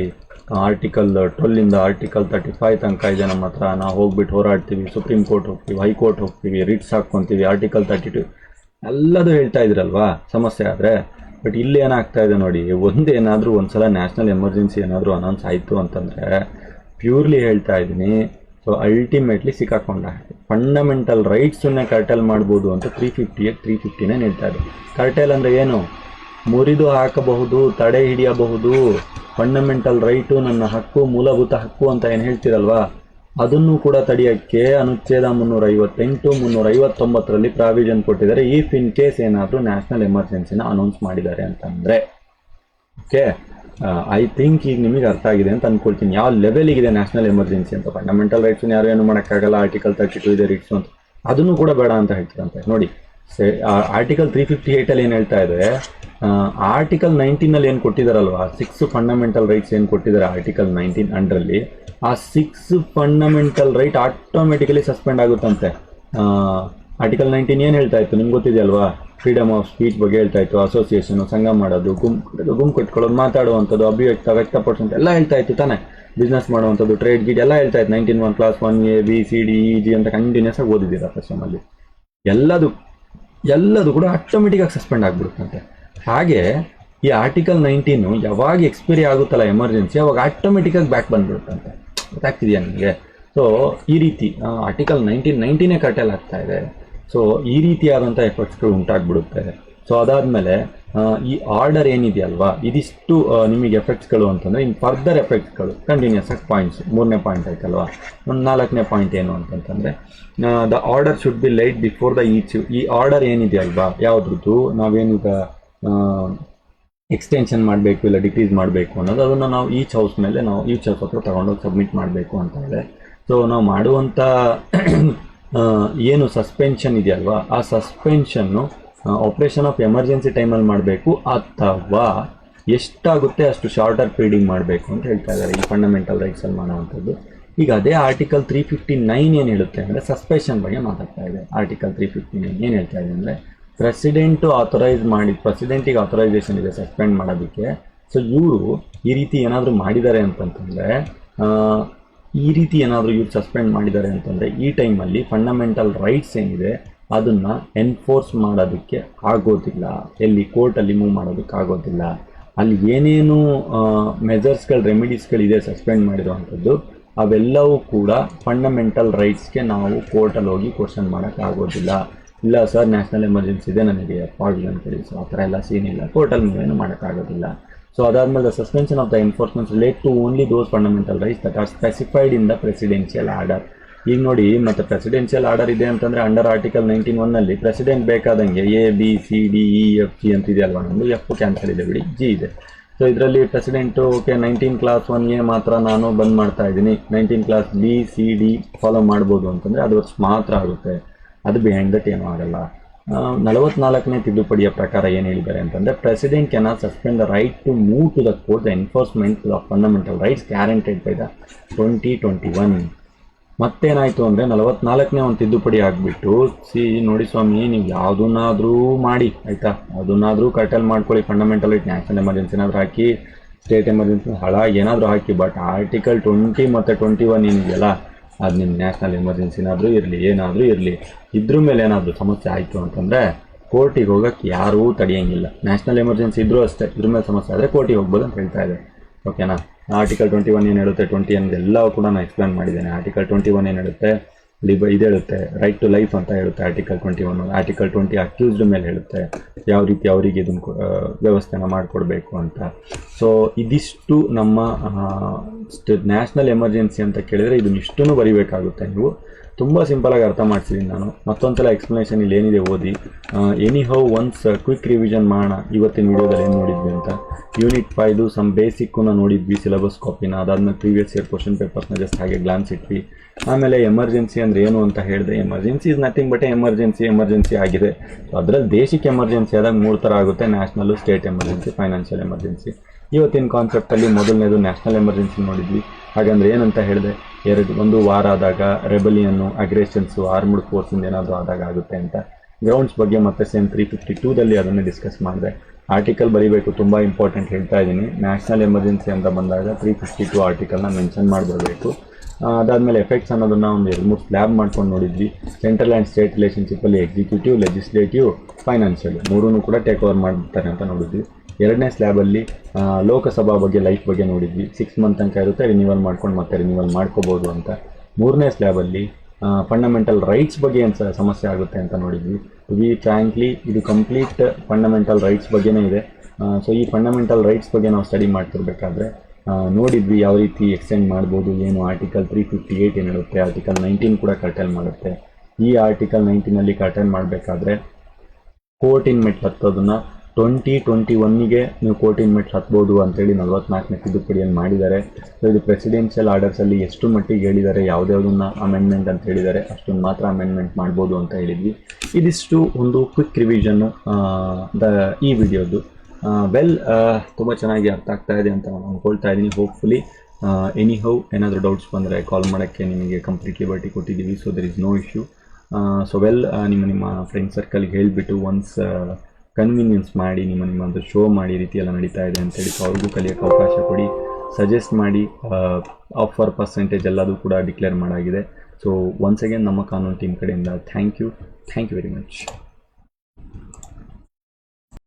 ಆರ್ಟಿಕಲ್ 12ಇಂದ ಆರ್ಟಿಕಲ್ 35 ತನಕ ಇದೆ ನಮ್ಮ ಹತ್ರ, ನಾವು ಹೋಗ್ಬಿಟ್ಟು ಹೋರಾಡ್ತೀವಿ, ಸುಪ್ರೀಂ ಕೋರ್ಟ್ ಹೋಗ್ತೀವಿ, ಹೈಕೋರ್ಟ್ ಹೋಗ್ತೀವಿ, ರಿಟ್ಸ್ ಹಾಕ್ಕೊತೀವಿ, ಆರ್ಟಿಕಲ್ 32 ಎಲ್ಲದೂ ಹೇಳ್ತಾ ಇದ್ರಲ್ವಾ ಸಮಸ್ಯೆ ಆದರೆ. ಬಟ್ ಇಲ್ಲಿ ಏನಾಗ್ತಾ ಇದೆ ನೋಡಿ, ಒಂದೇನಾದರೂ ಒಂದ್ಸಲ ನ್ಯಾಷನಲ್ ಎಮರ್ಜೆನ್ಸಿ ಏನಾದರೂ ಅನೌನ್ಸ್ ಆಯಿತು ಅಂತಂದರೆ, ಪ್ಯೂರ್ಲಿ ಹೇಳ್ತಾ ಇದ್ದೀನಿ, ಸೊ ಅಲ್ಟಿಮೇಟ್ಲಿ ಸಿಕ್ಕಾಕೊಂಡ ಫಂಡಮೆಂಟಲ್ ರೈಟ್ಸನ್ನೇ ಕರ್ಟೆಲ್ ಮಾಡ್ಬೋದು ಅಂತ 350 ಹೇಳ್ತಾ ಇದೆ. ಕರ್ಟೆಲ್ ಅಂದರೆ ಏನು? ಮುರಿದು ಹಾಕಬಹುದು, ತಡೆ ಹಿಡಿಯಬಹುದು. ಫಂಡಮೆಂಟಲ್ ರೈಟು ನನ್ನ ಹಕ್ಕು, ಮೂಲಭೂತ ಹಕ್ಕು ಅಂತ ಏನು ಹೇಳ್ತಿರಲ್ವಾ, ಅದನ್ನು ಕೂಡ ತಡೆಯೋಕ್ಕೆ ಅನುಚ್ಛೇದ 358, 359ರಲ್ಲಿ ಪ್ರಾವಿಷನ್ ಕೊಟ್ಟಿದ್ದಾರೆ. ಇಫ್ ಇನ್ ಕೇಸ್ ಏನಾದರೂ ನ್ಯಾಷನಲ್ ಎಮರ್ಜೆನ್ಸಿನ ಅನೌನ್ಸ್ ಮಾಡಿದ್ದಾರೆ ಅಂತಂದರೆ. ಓಕೆ, ಐ ಥಿಂಕ್ ಈಗ ನಿಮಗೆ ಅರ್ಥ ಆಗಿದೆ ಅಂತ ಅಂದ್ಕೊಳ್ತೀನಿ ಯಾವ ಲೆವೆಲಿಗಿದೆ ನ್ಯಾಷನಲ್ ಎಮರ್ಜೆನ್ಸಿ ಅಂತ. ಫಂಡಮೆಂಟಲ್ ರೈಟ್ಸನ್ನು ಯಾರು ಏನು ಮಾಡೋಕ್ಕಾಗಲ್ಲ, ಆರ್ಟಿಕಲ್ 32 ಇದೆ ರಿಟ್ಸು ಅಂತ, ಅದನ್ನು ಕೂಡ ಬೇಡ ಅಂತ ಹೇಳ್ತಾರಂತೆ ನೋಡಿ. ಆರ್ಟಿಕಲ್ 358ಅಲ್ಲಿ ಏನು ಹೇಳ್ತಾ ಇದೆ, ಆರ್ಟಿಕಲ್ 19ನಲ್ಲಿ ಏನು ಕೊಟ್ಟಿದ್ದಾರಲ್ವಾ, 6 ಫಂಡಮೆಂಟಲ್ ರೈಟ್ಸ್ ಏನು ಕೊಟ್ಟಿದ್ದಾರೆ ಆರ್ಟಿಕಲ್ 19 ಅಂಡರಲ್ಲಿ, ಆ 6 ಫಂಡಮೆಂಟಲ್ ರೈಟ್ ಆಟೋಮೆಟಿಕಲಿ ಸಸ್ಪೆಂಡ್ ಆಗುತ್ತಂತೆ. ಆರ್ಟಿಕಲ್ 19 ಏನು ಹೇಳ್ತಾ ಇತ್ತು ನಿಮ್ಗೆ ಗೊತ್ತಿದೆಯಲ್ವಾ, ಫ್ರೀಡಮ್ ಆಫ್ ಸ್ಪೀಚ್ ಬಗ್ಗೆ ಹೇಳ್ತಾ ಇತ್ತು, ಅಸೋಸಿಯೇಷನು, ಸಂಘ ಮಾಡೋದು, ಗುಂಪು ಕಟ್ಕೊಳ್ಳೋದು, ಮಾತಾಡುವಂಥದ್ದು, ವ್ಯಕ್ತಪಡಿಸುವಂಥ ಎಲ್ಲ ಹೇಳ್ತಾ ಇತ್ತು ತಾನೆ. ಬಿಸ್ನೆಸ್ ಮಾಡುವಂಥದ್ದು, ಟ್ರೇಡ್ ಗೀಡ್ ಎಲ್ಲ ಹೇಳ್ತಾ ಇತ್ತು. 19(1) class 1A B C D E G ಅಂತ ಕಂಟಿನ್ಯೂಸ್ ಆಗಿ ಓದಿದ್ದೀರಾ ಫಸ್ಟಲ್ಲಿ. ಎಲ್ಲದು ಕೂಡ ಆಟೋಮೆಟಿಕಾಗಿ ಸಸ್ಪೆಂಡ್ ಆಗಿಬಿಡುತ್ತಂತೆ. ಹಾಗೆ ಈ ಆರ್ಟಿಕಲ್ 19 ಯಾವಾಗ ಎಕ್ಸ್ಪೈರಿ ಆಗುತ್ತಲ್ಲ ಎಮರ್ಜೆನ್ಸಿ, ಅವಾಗ ಆಟೋಮೆಟಿಕಾಗಿ ಬ್ಯಾಕ್ ಬಂದ್ಬಿಡುತ್ತಂತೆ. ಗೊತ್ತಾಗ್ತಿದೆಯಾ ನಿಮಗೆ? ಸೊ ಈ ರೀತಿ ಆರ್ಟಿಕಲ್ 19 ಕರ್ಟೆಲ್ ಆಗ್ತಾ ಇದೆ. ಸೊ ಈ ರೀತಿಯಾದಂಥ ಎಫೆಕ್ಟ್ಸ್ಗಳು ಉಂಟಾಗ್ಬಿಡುತ್ತೆ. ಸೊ ಅದಾದಮೇಲೆ ಈ ಆರ್ಡರ್ ಏನಿದೆಯಲ್ವಾ, ಇದಿಷ್ಟು ನಿಮಗೆ ಎಫೆಕ್ಟ್ಸ್ಗಳು ಅಂತಂದರೆ, ಇನ್ನು ಫರ್ದರ್ ಎಫೆಕ್ಟ್ಸ್ಗಳು ಕಂಟಿನ್ಯೂಸ್ ಆಗಿ ಪಾಯಿಂಟ್ಸ್. 3ನೇ ಪಾಯಿಂಟ್ ಆಯ್ತಲ್ವಾ. ಒಂದು 4ನೇ ಪಾಯಿಂಟ್ ಏನು ಅಂತಂತಂದರೆ, the order should be light before the each. ಈ ಆರ್ಡರ್ ಏನಿದೆಯಲ್ವಾ ಯಾವುದ್ರದ್ದು, ನಾವೇನೀಗ ಎಕ್ಸ್ಟೆನ್ಷನ್ ಮಾಡಬೇಕು ಇಲ್ಲ ಡಿಕ್ರೀಸ್ ಮಾಡಬೇಕು ಅನ್ನೋದು, ಅದನ್ನು ನಾವು ಈಚ್ ಹೌಸ್ ಹತ್ರ ತಗೊಂಡೋಗಿ ಸಬ್ಮಿಟ್ ಮಾಡಬೇಕು ಅಂತ ಇದೆ. ಸೊ ನಾವು ಮಾಡುವಂಥ ಏನು ಸಸ್ಪೆನ್ಷನ್ ಇದೆಯಲ್ವಾ, ಆ ಸಸ್ಪೆನ್ಷನ್ನು ಆಪರೇಷನ್ ಆಫ್ ಎಮರ್ಜೆನ್ಸಿ ಟೈಮಲ್ಲಿ ಮಾಡಬೇಕು, ಅಥವಾ ಎಷ್ಟಾಗುತ್ತೆ ಅಷ್ಟು ಶಾರ್ಟರ್ ಪೀರಿಯಡಿಂಗ್ ಮಾಡಬೇಕು ಅಂತ ಹೇಳ್ತಾ ಇದ್ದಾರೆ ಈ ಫಂಡಮೆಂಟಲ್ ರೈಟ್ಸಲ್ಲಿ ಮಾಡುವಂಥದ್ದು. ಈಗ ಅದೇ ಆರ್ಟಿಕಲ್ 359 ಏನು ಹೇಳುತ್ತೆ ಅಂದರೆ, ಸಸ್ಪೆನ್ಷನ್ ಬಗ್ಗೆ ಮಾತಾಡ್ತಾ ಇದೆ. ಆರ್ಟಿಕಲ್ 359 ಏನು ಹೇಳ್ತಾ ಇದೆ ಅಂದರೆ, ಪ್ರೆಸಿಡೆಂಟಿಗೆ ಆಥರೈಸೇಷನ್ ಇದೆ ಸಸ್ಪೆಂಡ್ ಮಾಡೋದಕ್ಕೆ. ಸೊ ಇವರು ಈ ರೀತಿ ಏನಾದರೂ ಮಾಡಿದ್ದಾರೆ ಅಂತಂತಂದರೆ, ಇವ್ರು ಸಸ್ಪೆಂಡ್ ಮಾಡಿದ್ದಾರೆ ಅಂತಂದರೆ, ಈ ಟೈಮಲ್ಲಿ ಫಂಡಮೆಂಟಲ್ ರೈಟ್ಸ್ ಏನಿದೆ ಅದನ್ನು ಎನ್ಫೋರ್ಸ್ ಮಾಡೋದಕ್ಕೆ ಆಗೋದಿಲ್ಲ. ಎಲ್ಲಿ ಕೋರ್ಟಲ್ಲಿ ಮೂವ್ ಮಾಡೋದಕ್ಕೆ ಆಗೋದಿಲ್ಲ. ಅಲ್ಲಿ ಏನೇನು ರೆಮಿಡೀಸ್ಗಳಿದೆ ಸಸ್ಪೆಂಡ್ ಮಾಡಿರುವಂಥದ್ದು, ಅವೆಲ್ಲವೂ ಕೂಡ ಫಂಡಮೆಂಟಲ್ ರೈಟ್ಸ್ಗೆ ನಾವು ಕೋರ್ಟಲ್ಲಿ ಹೋಗಿ ಕ್ವಶನ್ ಮಾಡೋಕ್ಕಾಗೋದಿಲ್ಲ. ಇಲ್ಲ ಸರ್ ನ್ಯಾಷನಲ್ ಎಮರ್ಜೆನ್ಸಿ ಇದೆ, ನನಗೆ ಪ್ರಾವಿಷನ್ ಕೊಡಿ, ಸೊ ಆ ಥರ ಎಲ್ಲ ಸೀನ್ ಇಲ್ಲ, ಕೋರ್ಟಲ್ಲಿ ನೀವೇನು ಮಾಡೋಕ್ಕಾಗೋದಿಲ್ಲ. ಸೊ ಅದಾದಮೇಲೆ the suspension of the enforcement relate to only those fundamental rights that are specified in the presidential order. ಈಗ ನೋಡಿ, ಮತ್ತೆ ಪ್ರೆಸಿಡೆನ್ಷಿಯಲ್ ಆರ್ಡರ್ ಇದೆ ಅಂತಂದರೆ, ಅಂಡರ್ ಆರ್ಟಿಕಲ್ 19(1) ಪ್ರೆಸಿಡೆಂಟ್ ಬೇಕಾದಂಗೆ A B C D E F G ಅಂತ ಇದೆಯಲ್ವಾ, ನಮ್ಮದು F ಕ್ಯಾನ್ಸಲ್ ಇದೆ ಬಿಡಿ, G ಇದೆ. ಸೊ ಇದರಲ್ಲಿ ಪ್ರೆಸಿಡೆಂಟು ಓಕೆ 19 ಕ್ಲಾಸ್ 1A ಮಾತ್ರ ನಾನು ಬಂದ್ ಮಾಡ್ತಾ ಇದ್ದೀನಿ, 19 class B C D follow ಮಾಡ್ಬೋದು ಅಂತಂದರೆ ಅದು ಮಾತ್ರ ಆಗುತ್ತೆ. ಅದು ಬಿಹೈಂಡ್ ದಟ್ ಏನೂ ಆಗಲ್ಲ. 44ನೇ ತಿದ್ದುಪಡಿಯ ಪ್ರಕಾರ ಏನು ಹೇಳಿದ್ದಾರೆ ಅಂತಂದರೆ, president cannot suspend the right to move to the court the enforcement of fundamental rights guaranteed by the 2021. ಮತ್ತೇನಾಯಿತು ಅಂದರೆ, 44ನೇ ಒಂದು ತಿದ್ದುಪಡಿ ಆಗಿಬಿಟ್ಟು, ನೋಡಿ ಸ್ವಾಮಿ, ನೀವು ಯಾವುದನ್ನಾದರೂ ಮಾಡಿ ಆಯಿತಾ, ಅದನ್ನಾದರೂ ಕರ್ಟೆಲ್ ಮಾಡ್ಕೊಳ್ಳಿ, ಫಂಡಮೆಂಟಲ್ ರೈಟ್, ನ್ಯಾಷನಲ್ ಎಮರ್ಜೆನ್ಸಿನಾದರೂ ಹಾಕಿ, ಸ್ಟೇಟ್ ಎಮರ್ಜೆನ್ಸಿ ಏನಾದರೂ ಹಾಕಿ, ಬಟ್ ಆರ್ಟಿಕಲ್ 20 ಮತ್ತು 21 ಏನಿದೆಯಲ್ಲ, ಅದು ನಿಮ್ಮ ನ್ಯಾಷನಲ್ ಎಮರ್ಜೆನ್ಸಿನಾದರೂ ಇರಲಿ, ಏನಾದರೂ ಇರಲಿ, ಇದ್ರ ಮೇಲೆ ಏನಾದರೂ ಸಮಸ್ಯೆ ಆಯಿತು ಅಂತಂದರೆ ಕೋರ್ಟಿಗೆ ಹೋಗೋಕ್ಕೆ ಯಾರೂ ತಡೆಯೋಂಗಿಲ್ಲ. ನ್ಯಾಷನಲ್ ಎಮರ್ಜೆನ್ಸಿ ಇದ್ರೂ ಅಷ್ಟೇ, ಇದ್ರ ಮೇಲೆ ಸಮಸ್ಯೆ ಆದರೆ ಕೋರ್ಟಿಗೆ ಹೋಗ್ಬೋದು ಅಂತ ಹೇಳ್ತಾ ಇದೆ. ಓಕೆನಾ? ಆರ್ಟಿಕಲ್ 21 ಏನು ಹೇಳುತ್ತೆ, 20 ಎಲ್ಲವೂ ಕೂಡ ನಾನು ಎಕ್ಸ್ಪ್ಲೇನ್ ಮಾಡಿದ್ದೇನೆ. ಆರ್ಟಿಕಲ್ 21 ಏನು ಹೇಳುತ್ತೆ, ಇದು ಹೇಳುತ್ತೆ ರೈಟ್ ಟು ಲೈಫ್ ಅಂತ ಹೇಳುತ್ತೆ ಆರ್ಟಿಕಲ್ 21. ಆರ್ಟಿಕಲ್ 20 ಅಕ್ಯೂಸ್ಡ್ ಮೇಲೆ ಹೇಳುತ್ತೆ ಯಾವ ರೀತಿ ಅವರಿಗೆ ಇದನ್ನು ವ್ಯವಸ್ಥೆನ ಮಾಡಿಕೊಡ್ಬೇಕು ಅಂತ. ಸೊ ಇದಿಷ್ಟು ನಮ್ಮ ನ್ಯಾಷನಲ್ ಎಮರ್ಜೆನ್ಸಿ ಅಂತ ಕೇಳಿದರೆ ಇದನ್ನಿಷ್ಟನ್ನು ಬರಿಬೇಕಾಗುತ್ತೆ. ನೀವು ತುಂಬ ಸಿಂಪಲಾಗಿ ಅರ್ಥ ಮಾಡಿಸಿದ್ದೀನಿ ನಾನು. ಮತ್ತೊಂದ್ಸಲ ಎಕ್ಸ್ಪ್ಲನೇಷನ್ ಇಲ್ಲಿ ಏನಿದೆ ಓದಿ. ಎನಿ ಒನ್ಸ್ ಕ್ವಿಕ್ ರಿವಿಷನ್ ಮಾಡೋಣ ಇವತ್ತಿನ ವಿಡಿಯೋದಲ್ಲಿ ಏನು ನೋಡಿದ್ವಿ ಅಂತ. ಯೂನಿಟ್ 5 ಸಮ್ ಬೇಸಿಕ್ಕನ್ನ ನೋಡಿದ್ವಿ, ಸಿಲೆಬಸ್ ಕಾಪಿನ. ಅದಾದ್ಮೇಲೆ ಪ್ರೀವಿಯಸ್ ಇಯರ್ ಕ್ವಶನ್ ಪೇಪರ್ಸ್ನ ಜಸ್ಟ್ ಹಾಗೆ ಗ್ಲಾನ್ಸ್ ಇಟ್ವಿ. ಆಮೇಲೆ ಎಮರ್ಜೆನ್ಸಿ ಅಂದರೆ ಏನು ಅಂತ ಹೇಳಿದೆ. Emergency is nothing but emergency ಆಗಿದೆ. ಸೊ ಅದರಲ್ಲಿ ದೇಶಕ್ಕೆ ಎಮರ್ಜೆನ್ಸಿ ಆದಾಗ 3 ಥರ ಆಗುತ್ತೆ: national, state emergency, financial emergency. ಇವತ್ತಿನ ಕಾನ್ಸೆಪ್ಟಲ್ಲಿ ಮೊದಲನೇದು ನ್ಯಾಷನಲ್ ಎಮರ್ಜೆನ್ಸಿ ನೋಡಿದ್ವಿ. ಹಾಗಂದ್ರೆ ಏನಂತ ಹೇಳಿದೆ, ಒಂದು ವಾರ ಆದಾಗ ರೆಬಲಿಯನ್ನು, ಅಗ್ರೆಷನ್ಸು, ಆರ್ಮ್ಡ್ ಫೋರ್ಸಿಂದ ಏನಾದರೂ ಆದಾಗ ಆಗುತ್ತೆ ಅಂತ. ಗ್ರೌಂಡ್ಸ್ ಬಗ್ಗೆ ಮತ್ತೆ ಸೇಮ್ 352ದಲ್ಲಿ ಅದನ್ನೇ ಡಿಸ್ಕಸ್ ಮಾಡಿದೆ. ಆರ್ಟಿಕಲ್ ಬರೀಬೇಕು, ತುಂಬ ಇಂಪಾರ್ಟೆಂಟ್ ಹೇಳ್ತಾ ಇದ್ದೀನಿ. ನ್ಯಾಷನಲ್ ಎಮರ್ಜೆನ್ಸಿ ಅಂತ ಬಂದಾಗ 352 ಆರ್ಟಿಕಲ್ನ ಮೆನ್ಷನ್ ಮಾಡಿಬರಬೇಕು. ಅದಾದಮೇಲೆ ಎಫೆಕ್ಟ್ಸ್ ಅನ್ನೋದನ್ನು ಒಂದು 2-3 ಸ್ಲ್ಯಾಬ್ ಮಾಡ್ಕೊಂಡು ನೋಡಿದ್ವಿ. ಸೆಂಟ್ರಲ್ ಆ್ಯಂಡ್ ಸ್ಟೇಟ್ ರಿಲೇಷನ್ಶಿಪ್ಪಲ್ಲಿ ಎಕ್ಸಿಕ್ಯೂಟಿವ್, ಲೆಜಿಸ್ಲೇಟಿವ್, ಫೈನಾನ್ಷಿಯಲ್ ಮೂರೂ ಕೂಡ ಟೇಕ್ ಓವರ್ ಮಾಡ್ತಾರೆ ಅಂತ ನೋಡಿದ್ವಿ. 2ನೇ ಸ್ಲ್ಯಾಬಲ್ಲಿ ಲೋಕಸಭಾ ಬಗ್ಗೆ, ಲೈಫ್ ಬಗ್ಗೆ ನೋಡಿದ್ವಿ. 6 ಮಂತ್ ತನಕ ಇರುತ್ತೆ, ರಿನ್ಯೂವಲ್ ಮಾಡ್ಕೊಂಡು ಮತ್ತೆ ರಿನ್ಯೂವಲ್ ಮಾಡ್ಕೋಬೋದು ಅಂತ. 3ನೇ ಸ್ಲ್ಯಾಬಲ್ಲಿ ಫಂಡಮೆಂಟಲ್ ರೈಟ್ಸ್ ಬಗ್ಗೆ ಏನು ಸಮಸ್ಯೆ ಆಗುತ್ತೆ ಅಂತ ನೋಡಿದ್ವಿ. ಟು ಬಿ ಫ್ರ್ಯಾಂಕ್ಲಿ ಇದು ಕಂಪ್ಲೀಟ್ ಫಂಡಮೆಂಟಲ್ ರೈಟ್ಸ್ ಬಗ್ಗೆನೇ ಇದೆ. ಸೊ ಈ ಫಂಡಮೆಂಟಲ್ ರೈಟ್ಸ್ ಬಗ್ಗೆ ನಾವು ಸ್ಟಡಿ ಮಾಡ್ತಿರ್ಬೇಕಾದ್ರೆ ನೋಡಿದ್ವಿ ಯಾವ ರೀತಿ ಎಕ್ಸ್ಟೆಂಡ್ ಮಾಡ್ಬೋದು ಏನು. ಆರ್ಟಿಕಲ್ 358 ಏನು ಹೇಳುತ್ತೆ, ಆರ್ಟಿಕಲ್ 19 ಕೂಡ ಕರ್ಟೈಲ್ ಮಾಡುತ್ತೆ. ಈ ಆರ್ಟಿಕಲ್ 19ನಲ್ಲಿ ಕರ್ಟೈಲ್ ಮಾಡಬೇಕಾದ್ರೆ ಕೋರ್ಟಿನ ಮೆಟ್ಲು ಹತ್ತೋದನ್ನು 2021ಗೆ ನೀವು ಕೋರ್ಟಿನ ಮೆಟ್ಲು ಹತ್ಬೋದು ಅಂತೇಳಿ 44ನೇ ತಿದ್ದುಪಡಿಯನ್ನು ಮಾಡಿದ್ದಾರೆ. ಸೊ ಇದು ಪ್ರೆಸಿಡೆನ್ಷಿಯಲ್ ಆರ್ಡರ್ಸಲ್ಲಿ ಎಷ್ಟು ಮಟ್ಟಿಗೆ ಹೇಳಿದ್ದಾರೆ, ಯಾವುದ್ಯಾವುದನ್ನು ಅಮೆಂಡ್ಮೆಂಟ್ ಅಂತ ಹೇಳಿದ್ದಾರೆ ಅಷ್ಟೊಂದು ಮಾತ್ರ ಅಮೆಂಡ್ಮೆಂಟ್ ಮಾಡ್ಬೋದು ಅಂತ ಹೇಳಿದ್ವಿ. ಇದಿಷ್ಟು ಒಂದು ಕ್ವಿಕ್ ರಿವಿಷನ್ನು ಈ ವಿಡಿಯೋದು. ತುಂಬ ಚೆನ್ನಾಗಿ ಅರ್ಥ ಆಗ್ತಾ ಇದೆ ಅಂತ ನಾನು ಅಂದ್ಕೊಳ್ತಾ ಇದ್ದೀನಿ. ಹೋಪ್ಫುಲಿ ಏನಾದರೂ ಡೌಟ್ಸ್ ಬಂದರೆ ಕಾಲ್ ಮಾಡೋಕ್ಕೆ ನಿಮಗೆ ಕಂಪ್ಲೀಟ್ ಲಿಬರ್ಟಿ ಕೊಟ್ಟಿದ್ದೀವಿ. So there is no issue. So ನಿಮ್ಮ ಫ್ರೆಂಡ್ ಸರ್ಕಲ್ಗೆ ಹೇಳಿಬಿಟ್ಟು ಒನ್ಸ್ ಕನ್ವೀನಿಯನ್ಸ್ ಮಾಡಿ ನಿಮ್ಮದು ಶೋ ಮಾಡಿ ರೀತಿ ಎಲ್ಲ ನಡೀತಾ ಇದೆ ಅಂತೇಳಿ. ಸೊ ಅವ್ರಿಗೂ ಕಲಿಯೋಕ್ಕೆ ಅವಕಾಶ ಕೊಡಿ, ಸಜೆಸ್ಟ್ ಮಾಡಿ. ಆಫರ್ ಪರ್ಸೆಂಟೇಜ್ ಎಲ್ಲದೂ ಕೂಡ ಡಿಕ್ಲೇರ್ ಮಾಡಾಗಿದೆ. ಸೊ ಒನ್ಸ್ ಅಗೇನ್ ನಮ್ಮ ಕಾನೂನು ಟೀಮ್ ಕಡೆಯಿಂದ ಥ್ಯಾಂಕ್ ಯು ವೆರಿ ಮಚ್.